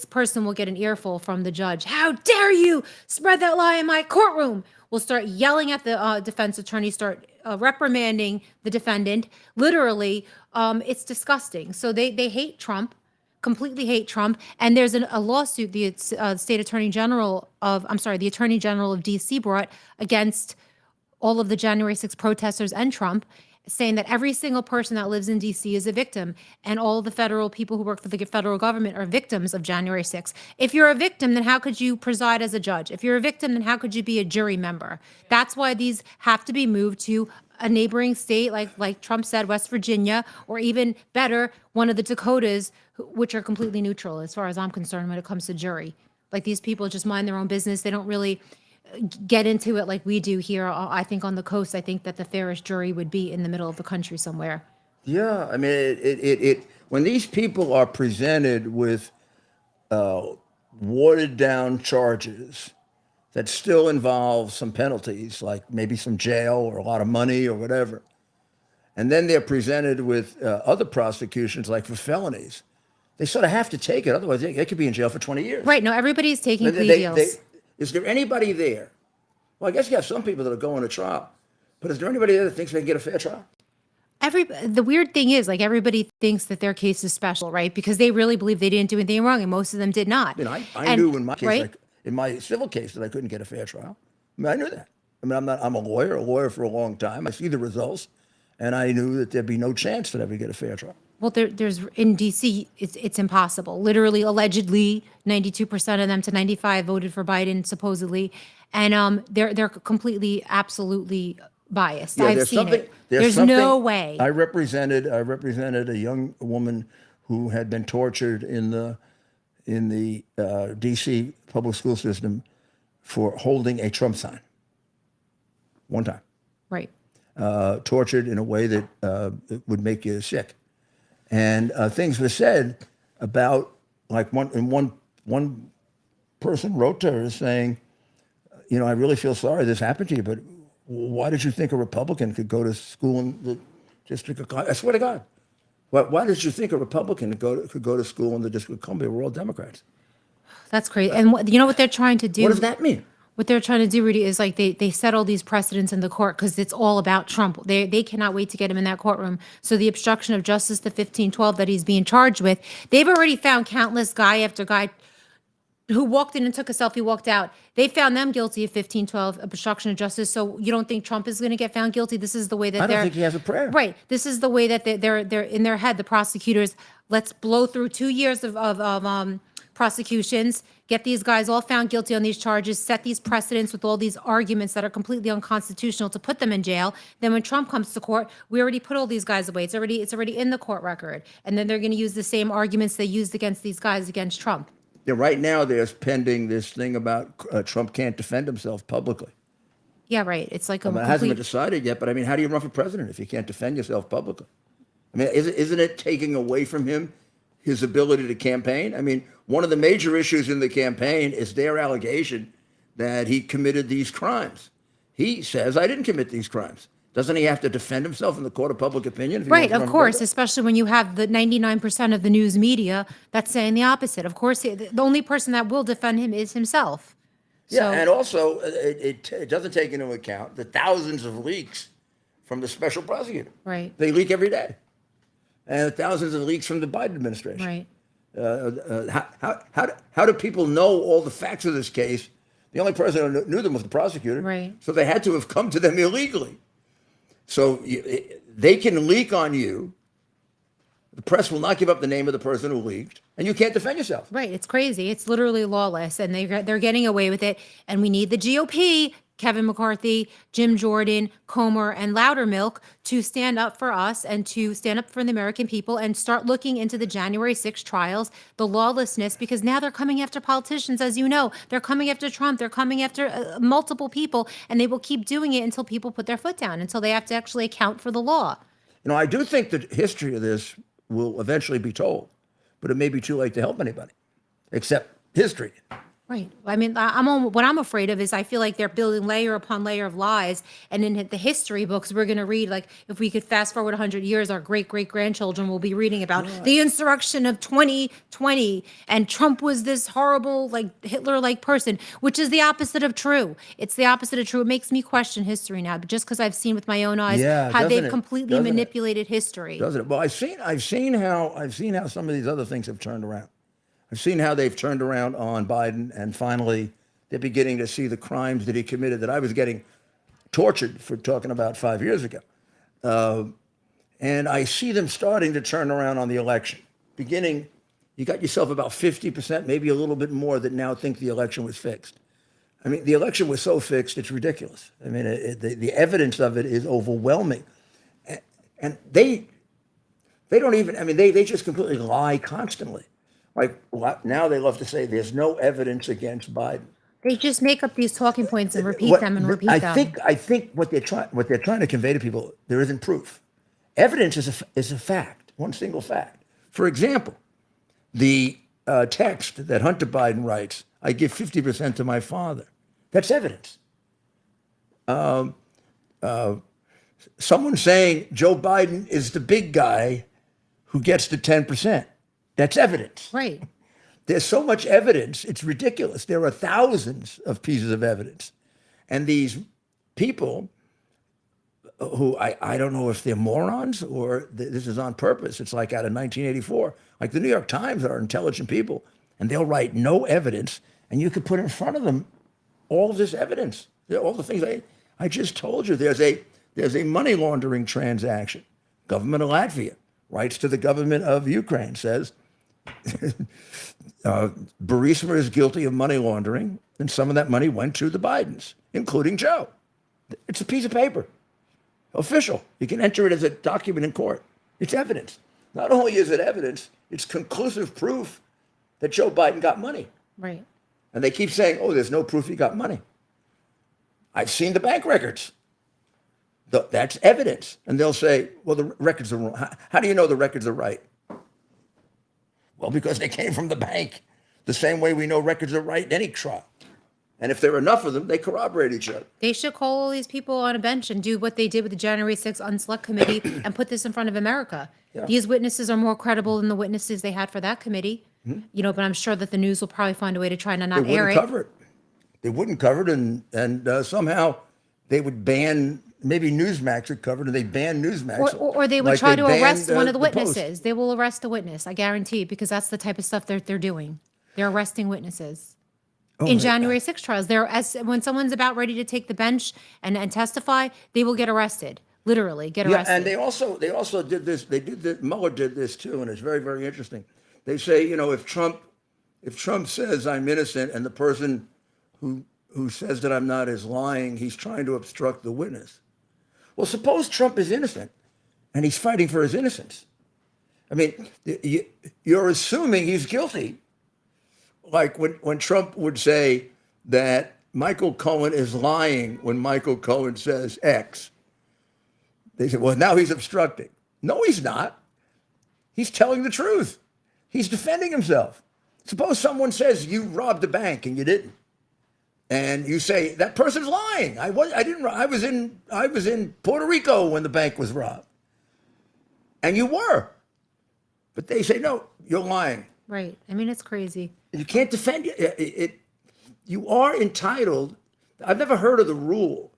person will get an earful from the judge. How dare you spread that lie in my courtroom? Will start yelling at the defense attorney, start reprimanding the defendant. Literally, it's disgusting. So they hate Trump. Completely hate Trump. And there's a lawsuit the Attorney General of DC brought against all of the January 6th protesters and Trump. saying that every single person that lives in DC is a victim, and all the federal people who work for the federal government are victims of January 6th. If you're a victim, then how could you preside as a judge? If you're a victim, then how could you be a jury member? That's why these have to be moved to a neighboring state, like Trump said, West Virginia, or even better, one of the Dakotas, which are completely neutral as far as I'm concerned when it comes to jury. Like, these people just mind their own business. They don't really get into it like we do here. I think on the coast, I think that the fairest jury would be in the middle of the country somewhere. Yeah, I mean, it when these people are presented with watered down charges that still involve some penalties, like maybe some jail or a lot of money or whatever, and then they're presented with other prosecutions like for felonies, they sort of have to take it. Otherwise, they could be in jail for 20 years. Right. No, everybody's taking plea deals. Is there anybody there? Well, I guess you have some people that are going to trial, but is there anybody there that thinks they can get a fair trial? The weird thing is, like, everybody thinks that their case is special, right? Because they really believe they didn't do anything wrong, and most of them did not. I mean, I knew in my case, like, in my civil case, that I couldn't get a fair trial. I mean, I knew that. I mean, I'm a lawyer for a long time. I see the results, and I knew that there'd be no chance that I would get a fair trial. Well, there's in DC, it's impossible. Literally, allegedly, 92% of them to 95 voted for Biden, supposedly, and they're completely, absolutely biased. Yeah, I've seen it. There's no way. I represented a young woman who had been tortured in the DC public school system for holding a Trump sign. One time. Right. Tortured in a way that it would make you sick. And things were said about, like, one person wrote to her saying, you know, I really feel sorry this happened to you, but why did you think a Republican could go to school in the District of Columbia? I swear to God. Why did you think a Republican could go to school in the District of Columbia? We're all Democrats. That's crazy. And you know what they're trying to do? What does that mean? What they're trying to do, Rudy, is like they set all these precedents in the court because it's all about Trump. They cannot wait to get him in that courtroom. So the obstruction of justice, the 1512 that he's being charged with, they've already found countless guy after guy who walked in and took a selfie, walked out. They found them guilty of 1512 obstruction of justice. So you don't think Trump is going to get found guilty? This is the way that I don't think he has a prayer. Right. This is the way that they're in their head. The prosecutors, let's blow through 2 years of prosecutions, get these guys all found guilty on these charges, set these precedents with all these arguments that are completely unconstitutional to put them in jail. Then when Trump comes to court, we already put all these guys away. It's already in the court record. And then they're going to use the same arguments they used against these guys against Trump. Yeah, right now there's pending this thing about Trump can't defend himself publicly. Yeah, right. It's like I mean, it hasn't been decided yet, but I mean, how do you run for president if you can't defend yourself publicly? I mean, isn't it taking away from him his ability to campaign? I mean, one of the major issues in the campaign is their allegation that he committed these crimes. He says, I didn't commit these crimes. Doesn't he have to defend himself in the court of public opinion? If he Right, wants to of run for course, president? especially when you have the 99% of the news media that's saying the opposite. Of course, the only person that will defend him is himself. Yeah, So- and also it doesn't take into account the thousands of leaks from the special prosecutor. Right. They leak every day. And thousands of leaks from the Biden administration. Right. How do people know all the facts of this case? The only person who knew them was the prosecutor. Right. So they had to have come to them illegally. So they can leak on you. The press will not give up the name of the person who leaked, and you can't defend yourself. Right. It's crazy. It's literally lawless, and they're getting away with it. And we need the GOP, Kevin McCarthy, Jim Jordan, Comer, and Loudermilk to stand up for us and to stand up for the American people and start looking into the January 6th trials, the lawlessness, because now they're coming after politicians, as you know. They're coming after Trump. They're coming after multiple people, and they will keep doing it until people put their foot down, until they have to actually account for the law. You know, I do think the history of this will eventually be told, but it may be too late to help anybody, except history. Right. I mean, what I'm afraid of is I feel like they're building layer upon layer of lies. And in the history books, we're going to read, like, if we could fast forward 100 years, our great-great-grandchildren will be reading about the insurrection of 2020. And Trump was this horrible, like, Hitler-like person, which is the opposite of true. It's the opposite of true. It makes me question history now, but just because I've seen with my own eyes how they've completely manipulated history. Doesn't it? Well, I've seen how some of these other things have turned around. I've seen how they've turned around on Biden, and finally they're beginning to see the crimes that he committed that I was getting tortured for talking about 5 years ago. And I see them starting to turn around on the election. Beginning, you got yourself about 50%, maybe a little bit more, that now think the election was fixed. I mean, the election was so fixed, it's ridiculous. I mean, the evidence of it is overwhelming. And they don't even, I mean, they just completely lie constantly. Like now they love to say there's no evidence against Biden. They just make up these talking points and repeat them and repeat them. I think what they're trying to convey to people, there isn't proof. Evidence is a fact, one single fact. For example, the text that Hunter Biden writes, I give 50% to my father. That's evidence. Someone saying Joe Biden is the big guy who gets the 10%. That's evidence. Right. There's so much evidence, it's ridiculous. There are thousands of pieces of evidence. And these people who I don't know if they're morons or this is on purpose. It's like out of 1984. Like the New York Times are intelligent people, and they'll write no evidence, and you could put in front of them all this evidence. All the things I just told you. There's a money laundering transaction. Government of Latvia writes to the government of Ukraine, says, Burisma is guilty of money laundering, and some of that money went to the Bidens, including Joe. It's a piece of paper, official. You can enter it as a document in court. It's evidence. Not only is it evidence, it's conclusive proof that Joe Biden got money. Right. And they keep saying, oh, there's no proof he got money. I've seen the bank records. That's evidence. And they'll say, well, the records are wrong. How do you know the records are right? Well, because they came from the bank. The same way we know records are right in any trial. And if there are enough of them, they corroborate each other. They should call all these people on a bench and do what they did with the January 6th Unselect Committee and put this in front of America. Yeah. These witnesses are more credible than the witnesses they had for that committee. You know, but I'm sure that the news will probably find a way to try to not They air wouldn't it. cover it. They wouldn't cover it, and somehow they would ban, maybe Newsmax would cover it, and they ban Newsmax. Or they would like try they to arrest banned, one of the Post. witnesses. They will arrest the witness, I guarantee, because that's the type of stuff they're doing. They're arresting witnesses. In January 6 trials, when someone's about ready to take the bench and testify, they will get arrested. Literally, get arrested. Yeah, and they also did this. Mueller did this too, and it's very, very interesting. They say, you know, if Trump says I'm innocent and the person who says that I'm not is lying, he's trying to obstruct the witness. Well, suppose Trump is innocent and he's fighting for his innocence. I mean, you're assuming he's guilty. Like when Trump would say that Michael Cohen is lying when Michael Cohen says X, they say, well, now he's obstructing. No, he's not. He's telling the truth. He's defending himself. Suppose someone says you robbed a bank and you didn't, and you say that person's lying. I didn't. I was in Puerto Rico when the bank was robbed, and you were. But they say no, you're lying. Right. I mean, it's crazy. You can't defend it. You are entitled. I've never heard of the rule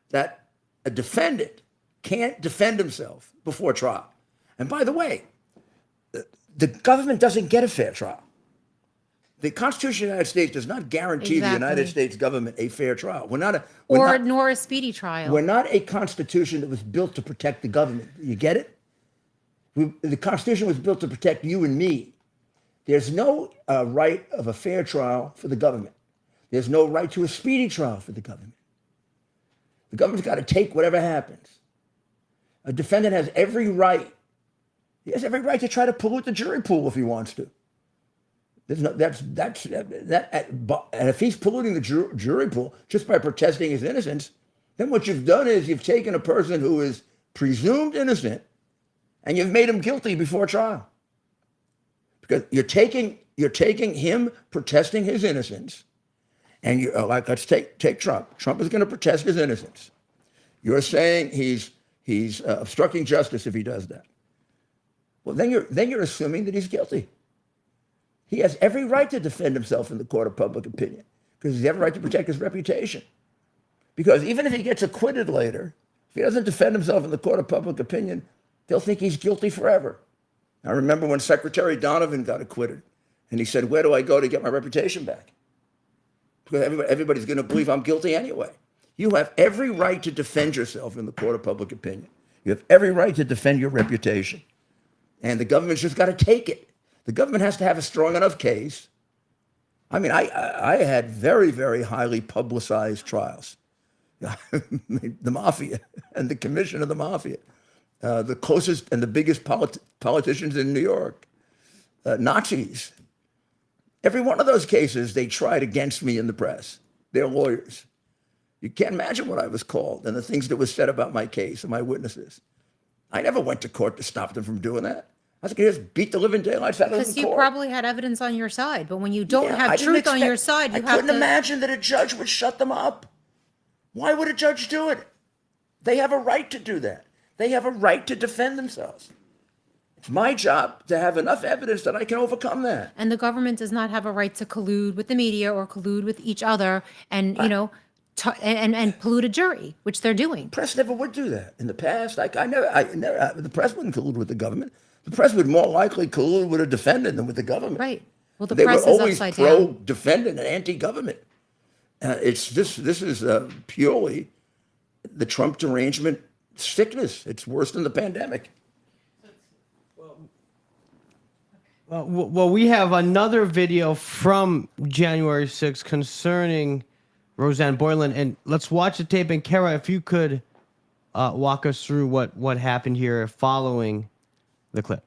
that a defendant can't defend himself before trial. And by the way, the government doesn't get a fair trial. The Constitution of the United States does not guarantee the United Exactly. States government a fair trial. Nor a speedy trial. We're not a constitution that was built to protect the government. You get it? The Constitution was built to protect you and me. There's no right of a fair trial for the government. There's no right to a speedy trial for the government. The government's got to take whatever happens. A defendant has every right. He has every right to try to pollute the jury pool if he wants to. And if he's polluting the jury pool just by protesting his innocence, then what you've done is you've taken a person who is presumed innocent and you've made him guilty before trial. Because you're taking him protesting his innocence, and you like, let's take Trump. Trump is going to protest his innocence. You're saying he's obstructing justice if he does that. Well, then you're assuming that he's guilty. He has every right to defend himself in the court of public opinion because he has every right to protect his reputation. Because even if he gets acquitted later, if he doesn't defend himself in the court of public opinion, they'll think he's guilty forever. I remember when Secretary Donovan got acquitted, and he said, where do I go to get my reputation back? Because everybody's going to believe I'm guilty anyway. You have every right to defend yourself in the court of public opinion. You have every right to defend your reputation. And the government's just got to take it. The government has to have a strong enough case. I mean, I had very, very highly publicized trials. The mafia and the commission of the mafia, the closest and the biggest politicians in New York, Nazis. Every one of those cases, they tried against me in the press. They're lawyers. You can't imagine what I was called and the things that was said about my case and my witnesses. I never went to court to stop them from doing that. I was going to just beat the living daylights out of them in Because you court. probably had evidence on your side, but when you don't Yeah, have I didn't truth on your expect- side, you I have couldn't to. imagine that a judge would shut them up. Why would a judge do it? They have a right to do that. They have a right to defend themselves. It's my job to have enough evidence that I can overcome that. And the government does not have a right to collude with the media or collude with each other and, and pollute a jury, which they're doing. Press never would do that in the past. The press wouldn't collude with the government. The press would more likely collude with a defendant than with the government. Right. Well, the They press were is always upside down. pro-defendant and anti-government. This is purely the Trump derangement sickness. It's worse than the pandemic. Well, we have another video from January 6th concerning Roseanne Boyland, and let's watch the tape. And Kara, if you could walk us through what happened here following the clip.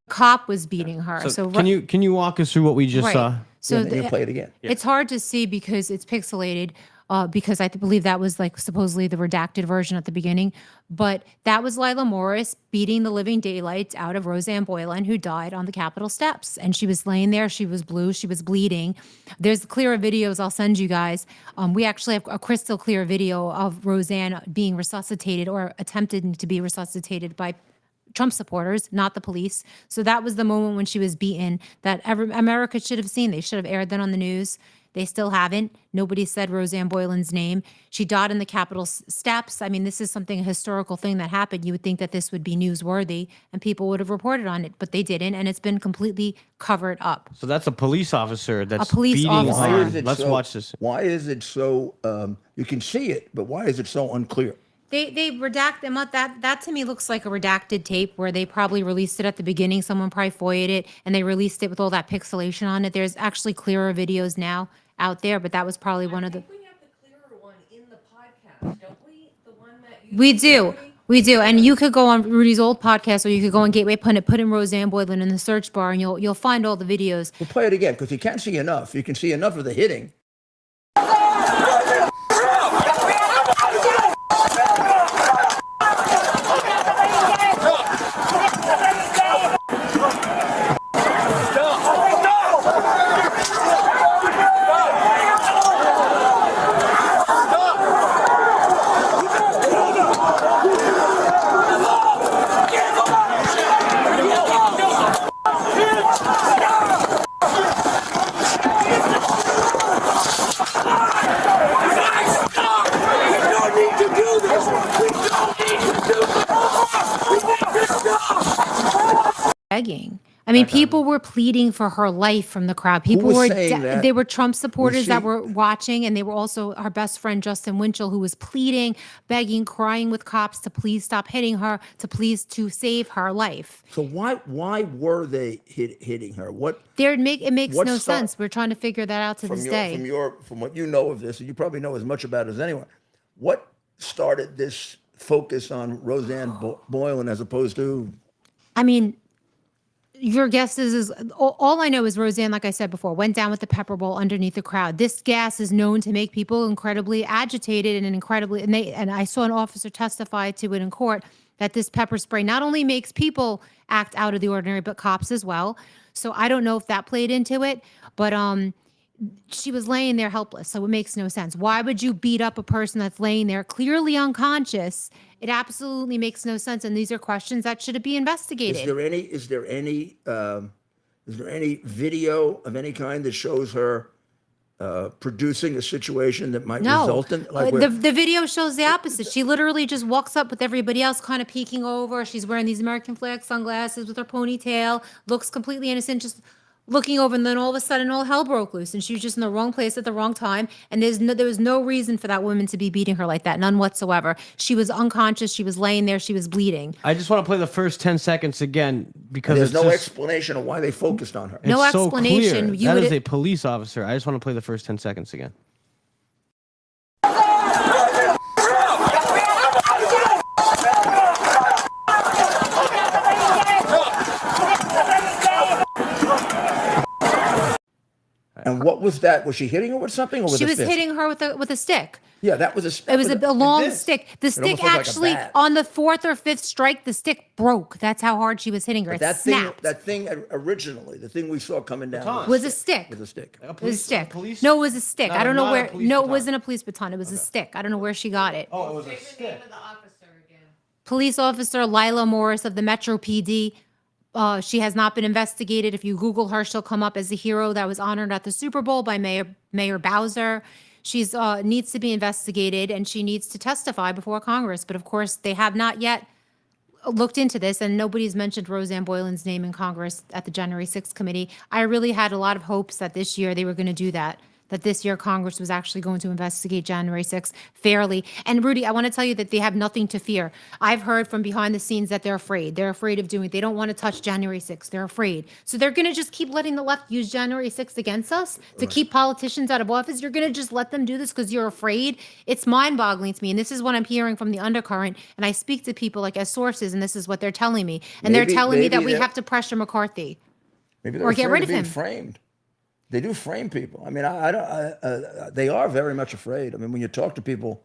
Cop was beating her. So, can you walk us through what we just right. saw? So And you play it again. It's hard to see because it's pixelated. Because I believe that was like supposedly the redacted version at the beginning. But that was Lila Morris beating the living daylights out of Roseanne Boyland, who died on the Capitol steps. And she was laying there. She was blue. She was bleeding. There's clearer videos I'll send you guys. We actually have a crystal clear video of Roseanne being resuscitated or attempted to be resuscitated by Trump supporters, not the police. So that was the moment when she was beaten that America should have seen. They should have aired that on the news. They still haven't. Nobody said Roseanne Boyland's name. She died in the Capitol steps. I mean, this is something, a historical thing that happened. You would think that this would be newsworthy and people would have reported on it, but they didn't. And it's been completely covered up. So that's a police officer that's police beating officer. Why her. is it Let's watch this. Why is it so? You can see it, but why is it so unclear? They redact them up. That to me looks like a redacted tape where they probably released it at the beginning. Someone probably FOIA'd it and they released it with all that pixelation on it. There's actually clearer videos now out there, but that was probably one of the. We have the clearer one in the podcast, don't we? The one that you. We do, and you could go on Rudy's old podcast, or you could go on Gateway Pundit, put in Roseanne Boyland in the search bar, and you'll find all the videos. We'll play it again because you can't see enough. You can see enough of the hitting. Begging. I mean, people were pleading for her life from the crowd. People was were saying that? they were Trump supporters that she- were watching, and they were also her best friend Justin Winchell, who was pleading, begging, crying with cops to please stop hitting her, to save her life. So why were they hitting her? What It makes What no start- sense. We're trying to figure that out to this day. from what you know of this, and you probably know as much about it as anyone. What started this focus on Roseanne Boyland as opposed to? I mean, your guess is all I know is Roseanne, like I said before, went down with the pepper bowl underneath the crowd. This gas is known to make people incredibly agitated and I saw an officer testify to it in court that this pepper spray not only makes people act out of the ordinary, but cops as well. So I don't know if that played into it, but she was laying there helpless, so it makes no sense. Why would you beat up a person that's laying there clearly unconscious? It absolutely makes no sense, and these are questions that should be investigated. Is there any video of any kind that shows her producing a situation that might No, result in the video shows the opposite. She literally just walks up with everybody else kind of peeking over. She's wearing these American flag sunglasses with her ponytail, looks completely innocent, just looking over, and then all of a sudden all hell broke loose, and she was just in the wrong place at the wrong time, and there was no reason for that woman to be beating her like that, none whatsoever. She was unconscious, she was laying there, she was bleeding. I just want to play the first 10 seconds again because there's it's no just, explanation of why they focused on her. No it's so explanation. clear. You That would- is a police officer. I just want to play the first 10 seconds again. And what was that? Was she hitting her with something, or with She a was fist? hitting her with a stick. Yeah, that was a. It was a long this. stick. The It stick almost looked like a actually, bat. on the fourth or fifth strike, the stick broke. That's how hard she was hitting her. It That snapped. thing originally, the thing we saw coming down Baton. was a stick. Was a stick. It was a stick. police- No, it was a stick. Not I a- don't know not a where. police No, it baton. wasn't a police baton. It was a stick. I don't know where she got it. Oh, it was a Say the stick. name of the officer again. Police officer Lila Morris of the Metro PD. She has not been investigated. If you Google her, she'll come up as a hero that was honored at the Super Bowl by Mayor Bowser. She's needs to be investigated, and she needs to testify before Congress. But of course, they have not yet looked into this, and nobody's mentioned Roseanne Boyland's name in Congress at the January 6th committee. I really had a lot of hopes that this year they were going to do that this year Congress was actually going to investigate January 6th fairly. And Rudy, I want to tell you that they have nothing to fear. I've heard from behind the scenes that they're afraid. They're afraid of doing it. They don't want to touch January 6th. They're afraid. So they're going to just keep letting the left use January 6th against us to keep politicians out of office. You're going to just let them do this because you're afraid. It's mind-boggling to me. And this is what I'm hearing from the undercurrent. And I speak to people like as sources, and this is what they're telling me. And they're telling me that we have to pressure McCarthy. Maybe they're or get afraid rid of being him. framed. They do frame people. I mean, I don't. They are very much afraid. I mean, when you talk to people,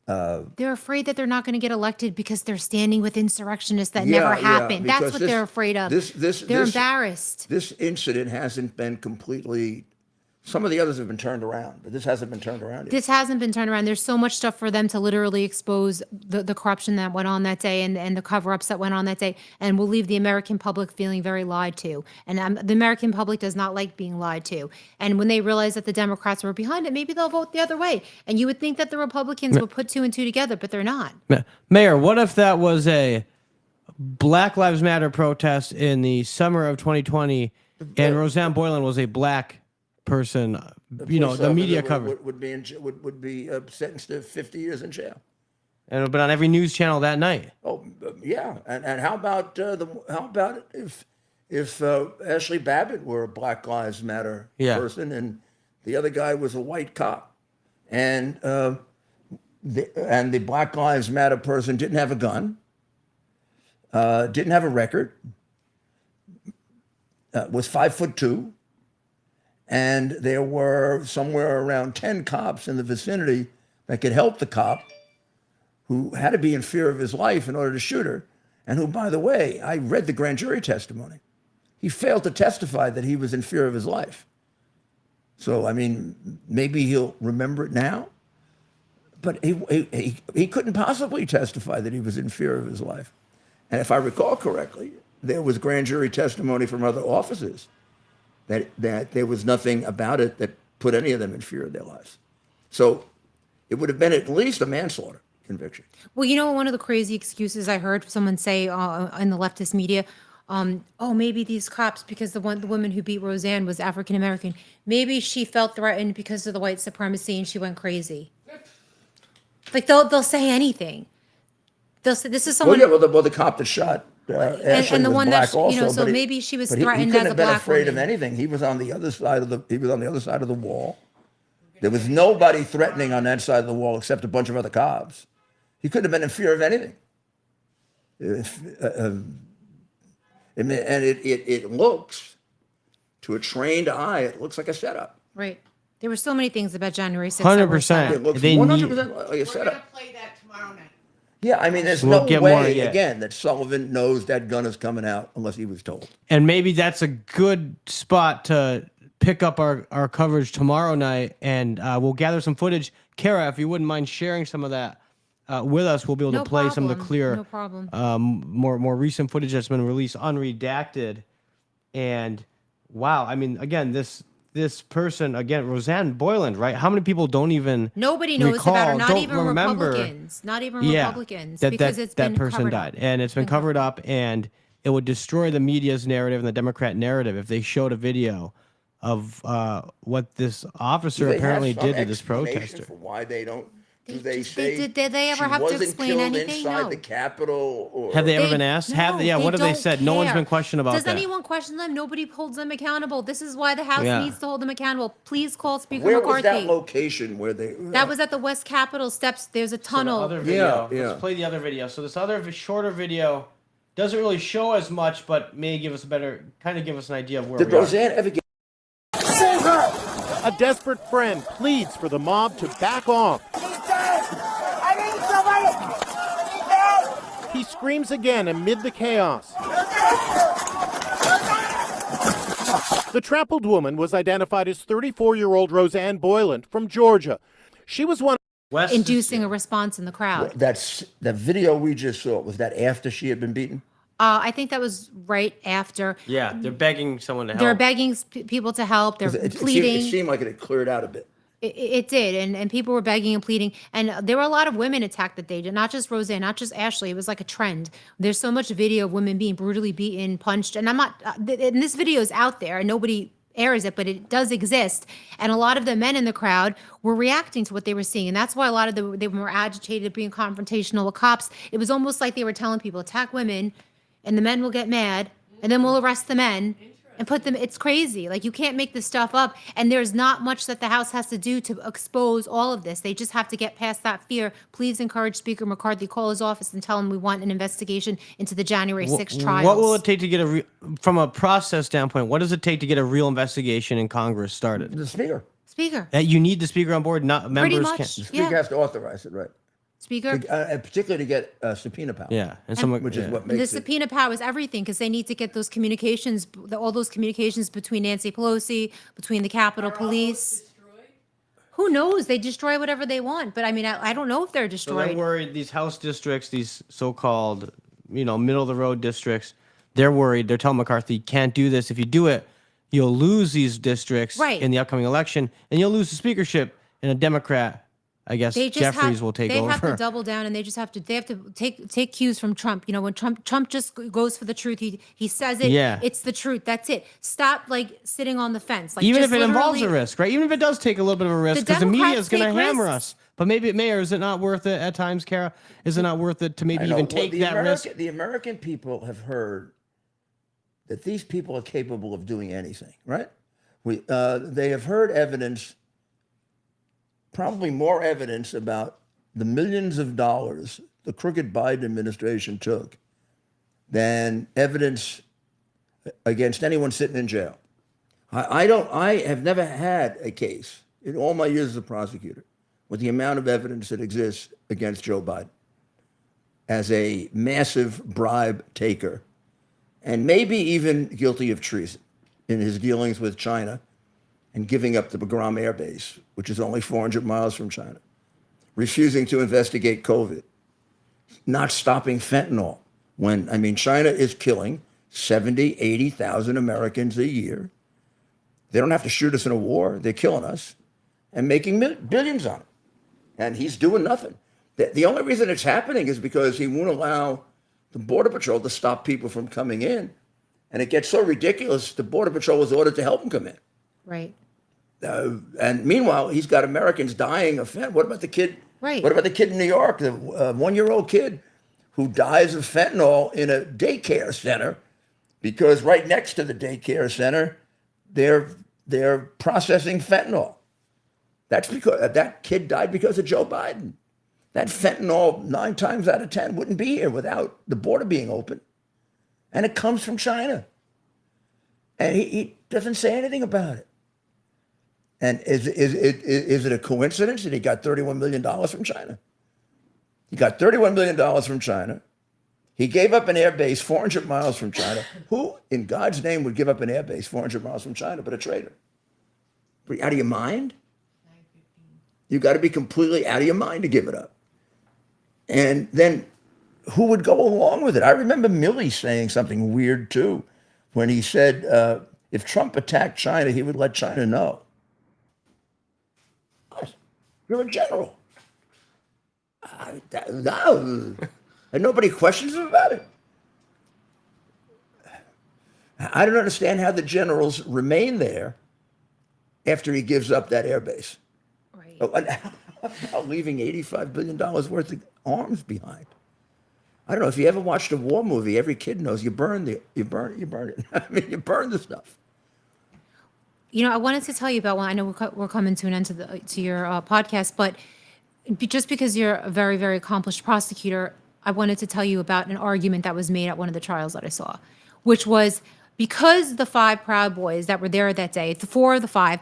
They're afraid that they're not going to get elected because they're standing with insurrectionists that Yeah, never yeah, happened. That's because what this- they're afraid of. this- they're embarrassed. this incident hasn't been completely. Some of the others have been turned around, but this hasn't been turned around yet. This hasn't been turned around. There's so much stuff for them to literally expose the corruption that went on that day and the cover-ups that went on that day, and will leave the American public feeling very lied to. And the American public does not like being lied to. And when they realize that the Democrats were behind it, maybe they'll vote the other way. And you would think that the Republicans would put two and two together, but they're not. Mayor, what if that was a Black Lives Matter protest in the summer of 2020 and Roseanne Boyland was a black person, you know, the media coverage, would be sentenced to 50 years in jail. and it would have been on every news channel that night. Oh, yeah. And how about if Ashley Babbitt were a Black Lives Matter person and the other guy was a white cop, and the Black Lives Matter person didn't have a gun, didn't have a record, was 5'2", and there were somewhere around 10 cops in the vicinity that could help the cop, who had to be in fear of his life in order to shoot her, and who, by the way, I read the grand jury testimony. He failed to testify that he was in fear of his life. So, I mean, maybe he'll remember it now, but he couldn't possibly testify that he was in fear of his life. And if I recall correctly, there was grand jury testimony from other officers that there was nothing about it that put any of them in fear of their lives. So it would have been at least a manslaughter conviction. Well, you know, one of the crazy excuses I heard someone say in the leftist media, oh, maybe these cops, because the woman who beat Roseanne was African American, maybe she felt threatened because of the white supremacy and she went crazy. Like they'll say anything. They'll say this is someone. Well, the cop that shot Ashley and the was one black that you know, also, so but maybe she was but he threatened couldn't as a have been black afraid woman. of anything. He was on the other side of the wall. There was nobody threatening on that side of the wall except a bunch of other cops. He couldn't have been in fear of anything. And it looks, to a trained eye, it looks like a setup. Right. There were so many things about January 6th. that were set 100%. up. It looks They 100% need- like a We're setup. gonna play that tomorrow night. Yeah, I mean, there's We'll no get way, more, yeah. again, that Sullivan knows that gun is coming out unless he was told. And maybe that's a good spot to pick up our coverage tomorrow night, and we'll gather some footage. Kara, if you wouldn't mind sharing some of that with us, we'll be able No to play some of the problem. clear, No problem. more recent footage that's been released unredacted. And wow, I mean, again, this person, again, Roseanne Boyland, right? How many people don't even Nobody knows about her, recall, not don't even remember, Republicans. Not even yeah, Republicans. that because it's that been person covered died, up. and it's been covered up, and it would destroy the media's narrative and the Democrat narrative if they showed a video of what this officer Do they have apparently some did to this explanation protester. for why they don't? Do they just- say did they ever she have to wasn't explain killed anything? inside No. the Capitol? Or Have they ever They- been asked? no, What have they don't said? No one's care. been questioned about Does that. anyone question them? Nobody holds them accountable. This is why the House Yeah. needs to hold them accountable. Please call Speaker Where was McCarthy. that location where they? That was at the West Capitol steps. There's a So the tunnel. other video, Yeah. let's play the other video. So this other shorter video doesn't really show as much, but may give us give us an idea of where Did we are. Roseanne ever get? Save her! A desperate friend pleads for the mob to back off. He's dead! I need somebody! He's dead! He screams again amid the chaos. The trampled woman was identified as 34-year-old Roseanne Boyland from Georgia. She was one. West Inducing a response in the crowd. That's the video we just saw. Was that after she had been beaten? I think that was right after. Yeah, they're begging someone to help. They're begging people to help. They're pleading. It seemed like it had cleared out a bit. It did, and people were begging and pleading, and there were a lot of women attacked that day, not just Roseanne, not just Ashley. It was like a trend. There's so much video of women being brutally beaten, punched, and I'm not. And this video is out there, and nobody airs it, but it does exist. And a lot of the men in the crowd were reacting to what they were seeing, and that's why a lot of they were more agitated, being confrontational with cops. It was almost like they were telling people, attack women, and the men will get mad, and then we'll arrest the men. And put them, it's crazy. Like, you can't make this stuff up. And there's not much that the House has to do to expose all of this. They just have to get past that fear. Please encourage Speaker McCarthy, call his office and tell him we want an investigation into the January 6th trials. What will it take to get from a process standpoint, what does it take to get a real investigation in Congress started? The speaker. Speaker. You need the speaker on board, not members Pretty much. can't. The speaker Yeah. has to authorize it, right? Speaker. And particularly to get subpoena power. Yeah, and someone, Which is what The makes it. subpoena power is everything because they need to get those communications, all those communications between Nancy Pelosi, between the Capitol Police. Who knows? They destroy whatever they want. But I mean, I don't know if they're So they're destroyed. worried, these House districts, these so-called, middle of the road districts, they're worried. They're telling McCarthy, can't do this. If you do it, you'll lose these districts Right. in the upcoming election, and you'll lose the speakership, and a Democrat, I guess, They just Jeffries will take they over. have to double down, and they have to take cues from Trump. When Trump just goes for the truth, he says it. Yeah. It's the truth. That's it. Stop sitting on the fence. Like, Even just if it involves a literally- risk, right? Even if it does take a little bit of a risk, The because the media Democrats is going to take hammer risks. us. But maybe it may, or is it not worth it at times, Kara? Is it not worth it to maybe I know. even Well, take that risk? The American people have heard that these people are capable of doing anything, right? They have heard evidence, probably more evidence about the millions of dollars the crooked Biden administration took than evidence against anyone sitting in jail. I have never had a case in all my years as a prosecutor with the amount of evidence that exists against Joe Biden as a massive bribe taker and maybe even guilty of treason in his dealings with China and giving up the Bagram Air Base, which is only 400 miles from China, refusing to investigate COVID, not stopping fentanyl when, China is killing 70, 80,000 Americans a year. They don't have to shoot us in a war. They're killing us and making billions on it. And he's doing nothing. The only reason it's happening is because he won't allow the Border Patrol to stop people from coming in. And it gets so ridiculous, the Border Patrol was ordered to help them come in. Right. And meanwhile, he's got Americans dying of fentanyl. What about the kid? Right. What about the kid in New York, the 1-year-old kid who dies of fentanyl in a daycare center because right next to the daycare center, they're processing fentanyl. That's because that kid died because of Joe Biden. That fentanyl 9 times out of 10 wouldn't be here without the border being open. And it comes from China. And he doesn't say anything about it. And is it a coincidence that he got $31 million from China? He got $31 million from China. He gave up an air base 400 miles from China. Who, in God's name, would give up an air base 400 miles from China but a traitor? Out of your mind? You got to be completely out of your mind to give it up. And then who would go along with it? I remember Milley saying something weird too, when he said if Trump attacked China, he would let China know. You're a general. No. And nobody questions him about it. I don't understand how the generals remain there after he gives up that airbase. Right. About leaving $85 billion worth of arms behind. I don't know if you ever watched a war movie. Every kid knows you burn it. I mean, you burn the stuff. You know, I wanted to tell you about one. I know we're coming to an end to your podcast, but just because you're a very, very accomplished prosecutor, I wanted to tell you about an argument that was made at one of the trials that I saw, which was because the 5 Proud Boys that were there that day, the 4 of the 5,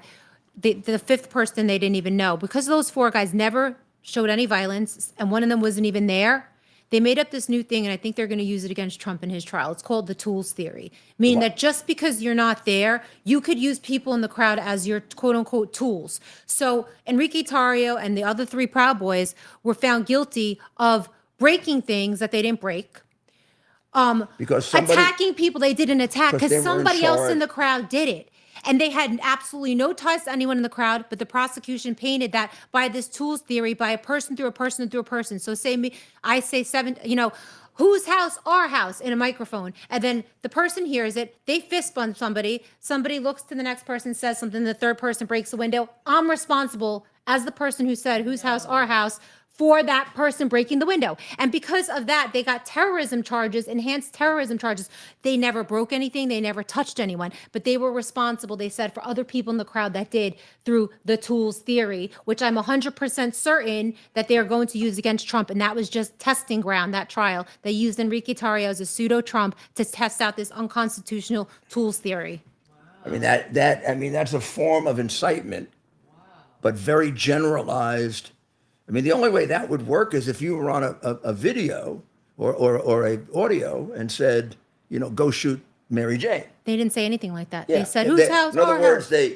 the 5th person they didn't even know, because those 4 guys never showed any violence and one of them wasn't even there, they made up this new thing, and I think they're going to use it against Trump in his trial. It's called the tools theory, meaning that just because you're not there, you could use people in the crowd as your quote unquote tools. So Enrique Tarrio and the other 3 Proud Boys were found guilty of breaking things that they didn't break. Because attacking people they didn't attack because they because were in somebody else in charge. the crowd did it. And they had absolutely no ties to anyone in the crowd, but the prosecution painted that by this tools theory, by a person through a person through a person. So I say 7, whose house? Our house, in a microphone. And then the person hears it, they fist bump somebody looks to the next person, says something, the third person breaks the window. I'm responsible as the person who said whose house? Our house, for that person breaking the window. And because of that, they got terrorism charges, enhanced terrorism charges. They never broke anything. They never touched anyone, but they were responsible, they said, for other people in the crowd that did through the tools theory, which I'm 100% certain that they are going to use against Trump. And that was just testing ground, that trial. They used Enrique Tarrio as a pseudo-Trump to test out this unconstitutional tools theory. I mean, that's a form of incitement, but very generalized. I mean, the only way that would work is if you were on a video or a audio and said, go shoot Mary Jane. They didn't say anything like that. Yeah. They said, whose house? In other Our words, house.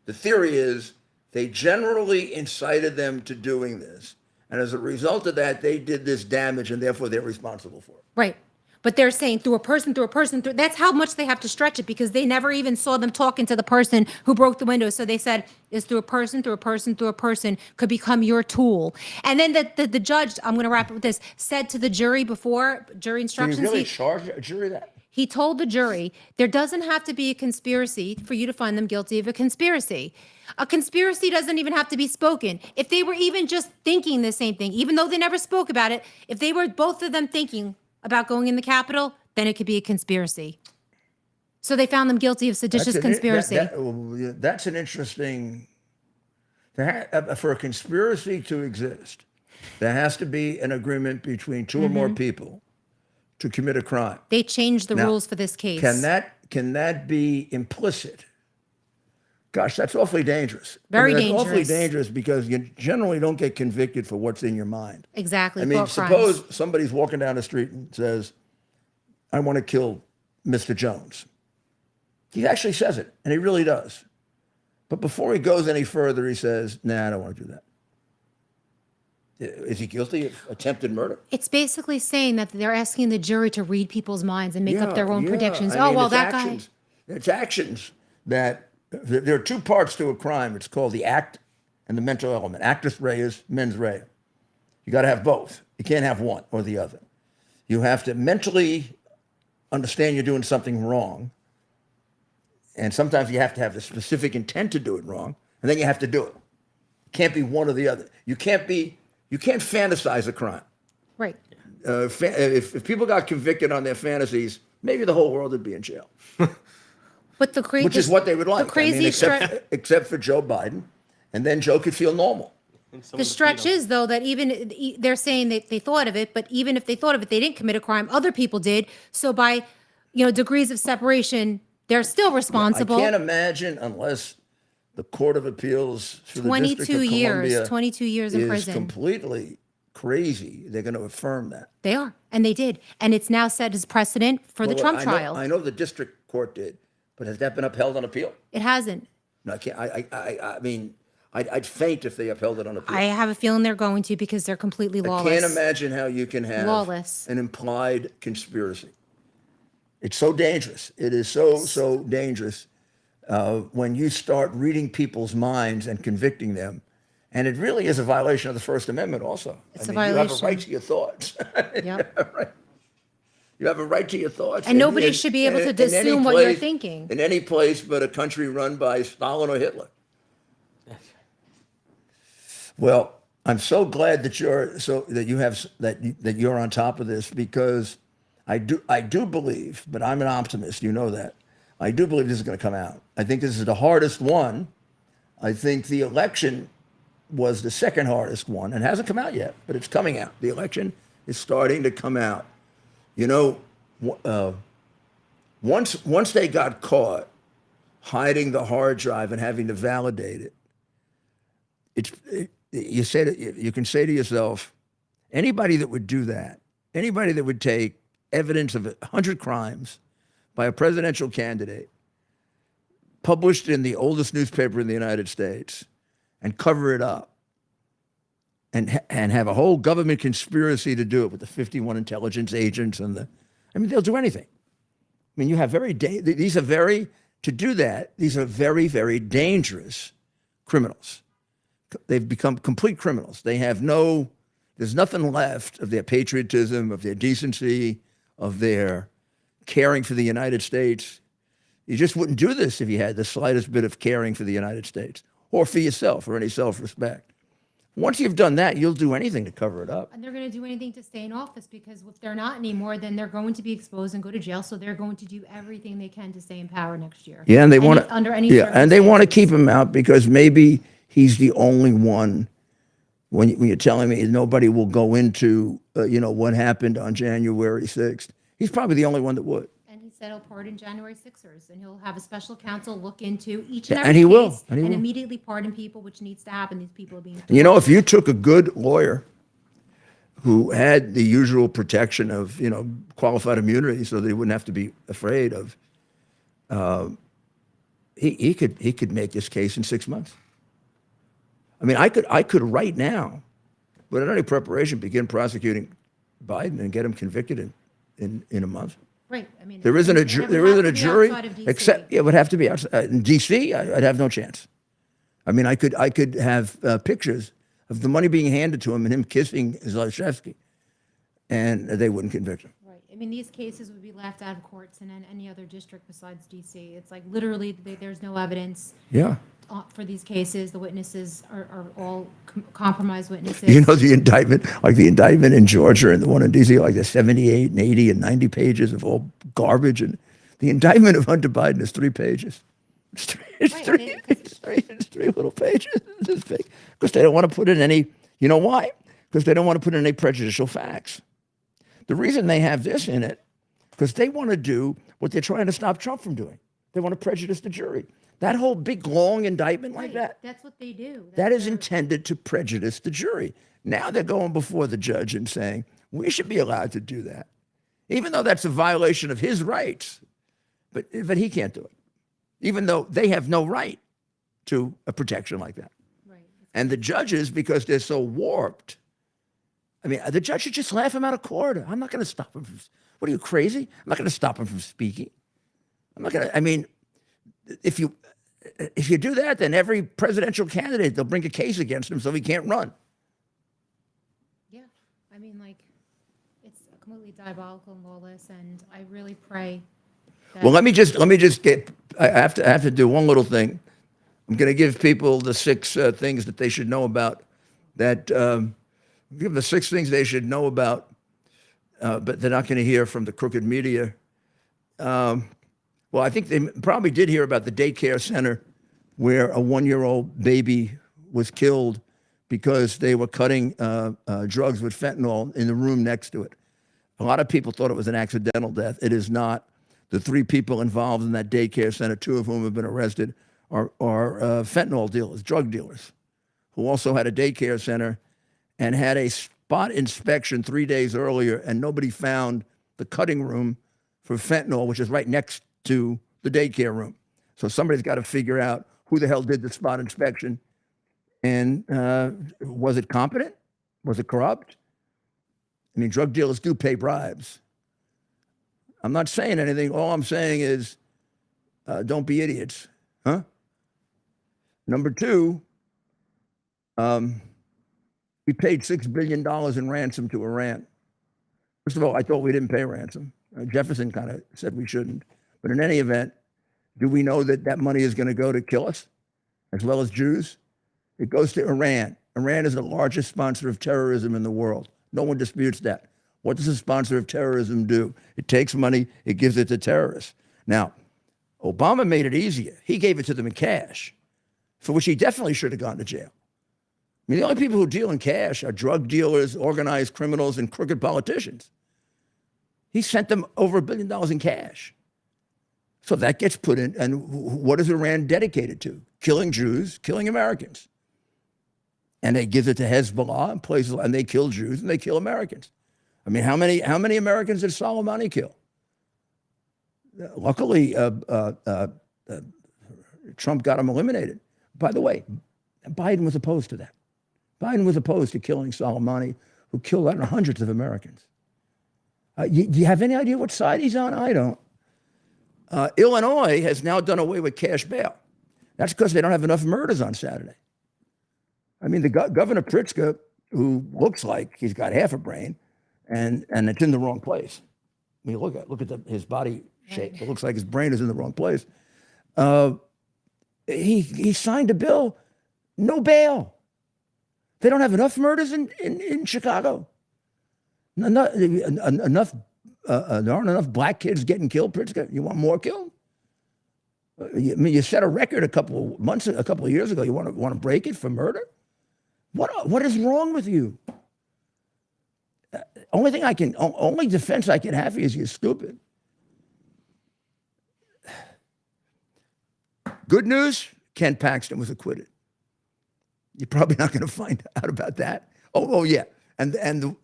the theory is they generally incited them to doing this. And as a result of that, they did this damage and therefore they're responsible for it. Right. But they're saying through a person, that's how much they have to stretch it, because they never even saw them talking to the person who broke the window. So they said it's through a person could become your tool. And then the judge, I'm going to wrap it with this, said to the jury before, jury Can instructions. you really charge a jury that? He told the jury, there doesn't have to be a conspiracy for you to find them guilty of a conspiracy. A conspiracy doesn't even have to be spoken. If they were even just thinking the same thing, even though they never spoke about it, if they were both of them thinking about going in the Capitol, then it could be a conspiracy. So they found them guilty of seditious conspiracy. That's an interesting, for a conspiracy to exist, there has to be an agreement between 2 or more people to commit a crime. They changed the Now, rules for this case. Can that be implicit? Gosh, that's awfully dangerous. Very That's awfully dangerous. dangerous because you generally don't get convicted for what's in your mind. Exactly. I mean, thought suppose crimes. somebody's walking down the street and says, I want to kill Mr. Jones. He actually says it, and he really does. But before he goes any further, he says, nah, I don't want to do that. Is he guilty of attempted murder? It's basically saying that they're asking the jury to read people's minds and make up their own predictions. I mean, it's that actions, guy. It's actions that, there are 2 parts to a crime. It's called the act and the mental element. Actus reus, mens rea. You got to have both. You can't have one or the other. You have to mentally understand you're doing something wrong. And sometimes you have to have the specific intent to do it wrong. And then you have to do it. It can't be one or the other. You can't fantasize a crime. Right. If people got convicted on their fantasies, maybe the whole world would be in jail. But the crazy, Which is what they would like. The crazy except for Joe Biden. And then Joe could feel normal. The stretch is, though, that even they're saying that they thought of it, but even if they thought of it, they didn't commit a crime. Other people did. So by, degrees of separation, they're still responsible. I can't imagine unless the Court of Appeals for the District of 22 years, Columbia 22 years in is prison. completely crazy, they're going to affirm that. They are, and they did. And it's now set as precedent for the Well, Trump I know- trial. I know the district court did, but has that been upheld on appeal? It hasn't. No, I can't. I mean, I'd faint if they upheld it on appeal. I have a feeling they're going to because they're completely I lawless. can't imagine how you can have Lawless. an implied conspiracy. It's so dangerous. It is so dangerous when you start reading people's minds and convicting them. And it really is a violation of the First Amendment also. It's a You have a violation. right to your thoughts. Yep. Right. You have a right to your thoughts. And nobody should be able to in any assume what you're place- thinking. In any place but a country run by Stalin or Hitler. Well, I'm so glad that you're on top of this, because I do believe, but I'm an optimist, you know that. I do believe this is going to come out. I think this is the hardest one. I think the election was the second hardest one, and hasn't come out yet, but it's coming out. The election is starting to come out. You know, once they got caught hiding the hard drive and having to validate it, you can say to yourself, anybody that would do that, anybody that would take evidence of 100 crimes by a presidential candidate, published in the oldest newspaper in the United States, and cover it up, and have a whole government conspiracy to do it with the 51 intelligence agents they'll do anything. I mean, you have these are very very, very dangerous criminals. They've become complete criminals. There's nothing left of their patriotism, of their decency, of their caring for the United States. You just wouldn't do this if you had the slightest bit of caring for the United States or for yourself or any self-respect. Once you've done that, you'll do anything to cover it up. And they're going to do anything to stay in office, because if they're not anymore, then they're going to be exposed and go to jail. So they're going to do everything they can to stay in power next year. Yeah, and they want to under any and they want to circumstances. keep him out because maybe he's the only one. When you're telling me nobody will go into what happened on January 6th, he's probably the only one that would. And he said he'll pardon January 6ers, and he'll have a special counsel look into each and Yeah, every and he will, case and he will. immediately pardon people, which needs to happen. These people are being. If you took a good lawyer who had the usual protection of, qualified immunity so that he wouldn't have to be afraid of, he could make this case in 6 months. I mean, I could right now, without any preparation, begin prosecuting Biden and get him convicted in a month. Right. I mean, There isn't a and it would there have isn't to a be jury, outside of DC. except it would have to be outside. In D.C., I'd have no chance. I mean, I could have pictures of the money being handed to him and him kissing Zlochevsky, and they wouldn't convict him. Right. I mean, these cases would be laughed out of courts in any other district besides DC. It's like literally there's no evidence Yeah. for these cases. The witnesses are all compromised witnesses. The indictment, like the indictment in Georgia and the one in D.C., like there's 78 and 80 and 90 pages of all garbage. And the indictment of Hunter Biden is 3 pages. It's three little pages. It's this big. Because they don't want to put in any, you know why? Because they don't want to put in any prejudicial facts. The reason they have this in it, because they want to do what they're trying to stop Trump from doing. They want to prejudice the jury. That whole big, long indictment like that, That's what they do. that is intended to prejudice the jury. Now they're going before the judge and saying, we should be allowed to do that, even though that's a violation of his rights. But he can't do it, even though they have no right to a protection like that. Right. And the judges, because they're so warped, I mean, the judge should just laugh him out of court. I'm not going to stop him from, what are you, crazy? I'm not going to stop him from speaking. I'm not going to, I mean, if you do that, then every presidential candidate, they'll bring a case against him so he can't run. Yeah. I mean, it's completely diabolical and lawless, and I really pray that. Well, let me just get, I have to do one little thing. I'm going to give people the 6 things that they should know about that, give them the 6 things they should know about, but they're not going to hear from the crooked media. Well, I think they probably did hear about the daycare center where a 1-year-old baby was killed because they were cutting drugs with fentanyl in the room next to it. A lot of people thought it was an accidental death. It is not. The 3 people involved in that daycare center, 2 of whom have been arrested, are fentanyl dealers, drug dealers, who also had a daycare center and had a spot inspection 3 days earlier, and nobody found the cutting room for fentanyl, which is right next to the daycare room. So somebody's got to figure out who the hell did the spot inspection. And was it competent? Was it corrupt? I mean, drug dealers do pay bribes. I'm not saying anything. All I'm saying is don't be idiots. Huh? Number two, we paid $6 billion in ransom to Iran. First of all, I thought we didn't pay ransom. Jefferson kind of said we shouldn't. But in any event, do we know that that money is going to go to kill us as well as Jews? It goes to Iran. Iran is the largest sponsor of terrorism in the world. No one disputes that. What does a sponsor of terrorism do? It takes money, it gives it to terrorists. Now, Obama made it easier. He gave it to them in cash, for which he definitely should have gone to jail. I mean, the only people who deal in cash are drug dealers, organized criminals, and crooked politicians. He sent them over $1 billion in cash. So that gets put in. And what is Iran dedicated to? Killing Jews, killing Americans. And they give it to Hezbollah and places, and they kill Jews and they kill Americans. I mean, how many Americans did Soleimani kill? Luckily, Trump got him eliminated. By the way, Biden was opposed to that. Biden was opposed to killing Soleimani, who killed hundreds of Americans. Do you have any idea what side he's on? I don't. Illinois has now done away with cash bail. That's because they don't have enough murders on Saturday. I mean, the Governor Pritzker, who looks like he's got half a brain, and it's in the wrong place. I mean, look at his body shape. It looks like his brain is in the wrong place. He signed a bill, no bail. They don't have enough murders in Chicago. There aren't enough black kids getting killed, Pritzker. You want more killed? I mean, you set a record a couple of years ago. You want to break it for murder? What is wrong with you? Only defense I can have for you is you're stupid. Good news: Ken Paxton was acquitted. You're probably not going to find out about that. Oh yeah, and the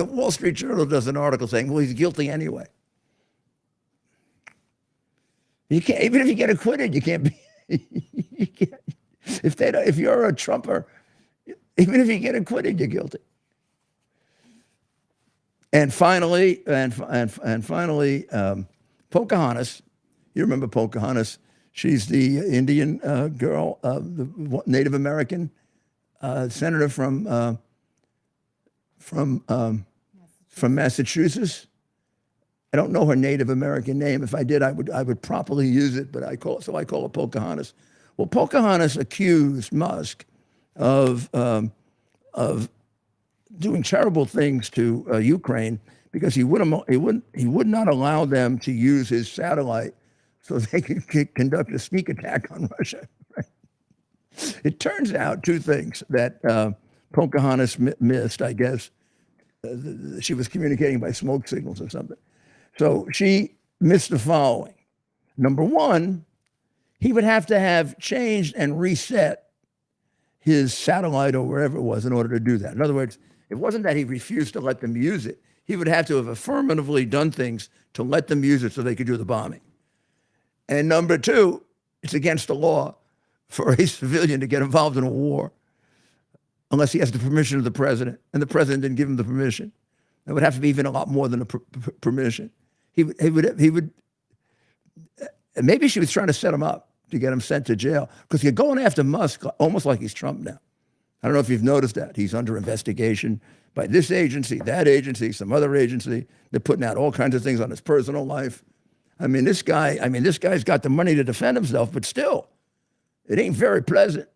Wall Street Journal does an article saying, well, he's guilty anyway. You can't, even if you get acquitted, you can't be. You can't, if you're a Trumper, even if you get acquitted, you're guilty. And finally, Pocahontas. You remember Pocahontas? She's the Indian girl, the Native American senator from Massachusetts. I don't know her Native American name. If I did, I would properly use it, but I call her Pocahontas. Well, Pocahontas accused Musk of doing terrible things to Ukraine because he would not allow them to use his satellite so they could conduct a sneak attack on Russia. Right? It turns out two things that Pocahontas missed, I guess. She was communicating by smoke signals or something. So she missed the following. Number one, he would have to have changed and reset his satellite or wherever it was in order to do that. In other words, it wasn't that he refused to let them use it. He would have to have affirmatively done things to let them use it so they could do the bombing. And number two, it's against the law for a civilian to get involved in a war unless he has the permission of the president, and the president didn't give him the permission. It would have to be even a lot more than a permission. He would. Maybe she was trying to set him up to get him sent to jail because you're going after Musk almost like he's Trump now. I don't know if you've noticed that. He's under investigation by this agency, that agency, some other agency. They're putting out all kinds of things on his personal life. This guy's got the money to defend himself, but still, it ain't very pleasant.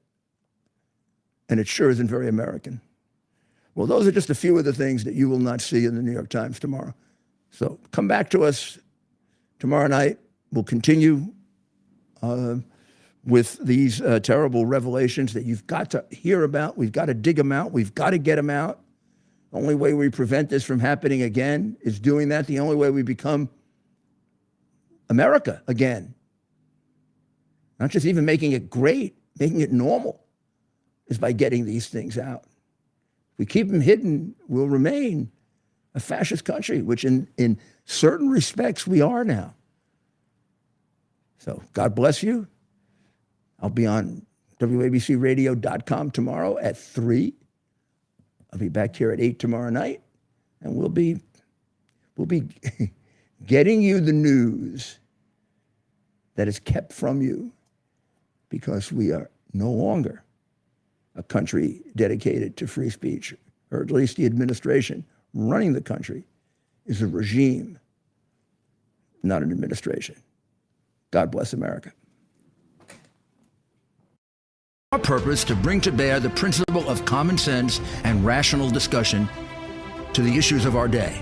And it sure isn't very American. Well, those are just a few of the things that you will not see in the New York Times tomorrow. So come back to us tomorrow night. We'll continue with these terrible revelations that you've got to hear about. We've got to dig them out. We've got to get them out. The only way we prevent this from happening again is doing that. The only way we become America again, not just even making it great, making it normal, is by getting these things out. If we keep them hidden, we'll remain a fascist country, which in certain respects we are now. So God bless you. I'll be on WABCRadio.com tomorrow at 3. I'll be back here at 8 tomorrow night, and we'll be getting you the news that is kept from you, because we are no longer a country dedicated to free speech, or at least the administration running the country is a regime, not an administration. God bless America. Our purpose to bring to bear the principle of common sense and rational discussion to the issues of our day.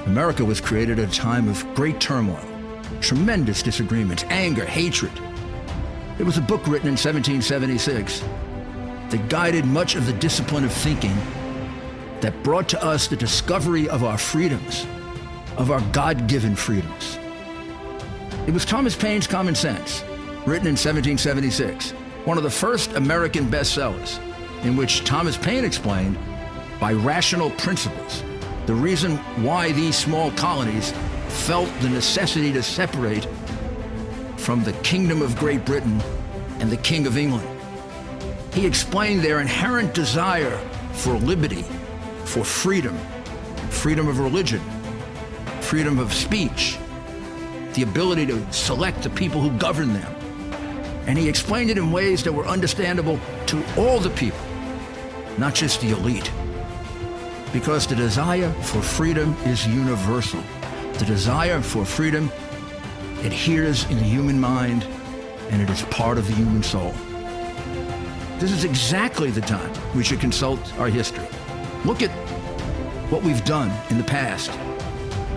America was created at a time of great turmoil, tremendous disagreements, anger, hatred. There was a book written in 1776 that guided much of the discipline of thinking that brought to us the discovery of our freedoms, of our God-given freedoms. It was Thomas Paine's Common Sense, written in 1776, one of the first American bestsellers, in which Thomas Paine explained, by rational principles, the reason why these small colonies felt the necessity to separate from the Kingdom of Great Britain and the King of England. He explained their inherent desire for liberty, for freedom, freedom of religion, freedom of speech, the ability to select the people who govern them. And he explained it in ways that were understandable to all the people, not just the elite. Because the desire for freedom is universal. The desire for freedom adheres in the human mind, and it is part of the human soul. This is exactly the time we should consult our history. Look at what we've done in the past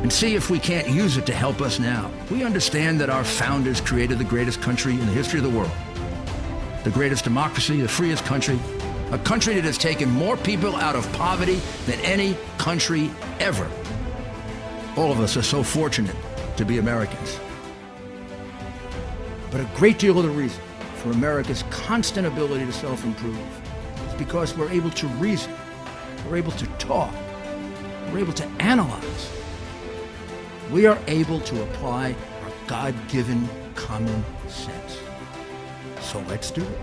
and see if we can't use it to help us now. We understand that our founders created the greatest country in the history of the world, the greatest democracy, the freest country, a country that has taken more people out of poverty than any country ever. All of us are so fortunate to be Americans. But a great deal of the reason for America's constant ability to self-improve is because we're able to reason, we're able to talk, we're able to analyze. We are able to apply our God-given common sense. So let's do it.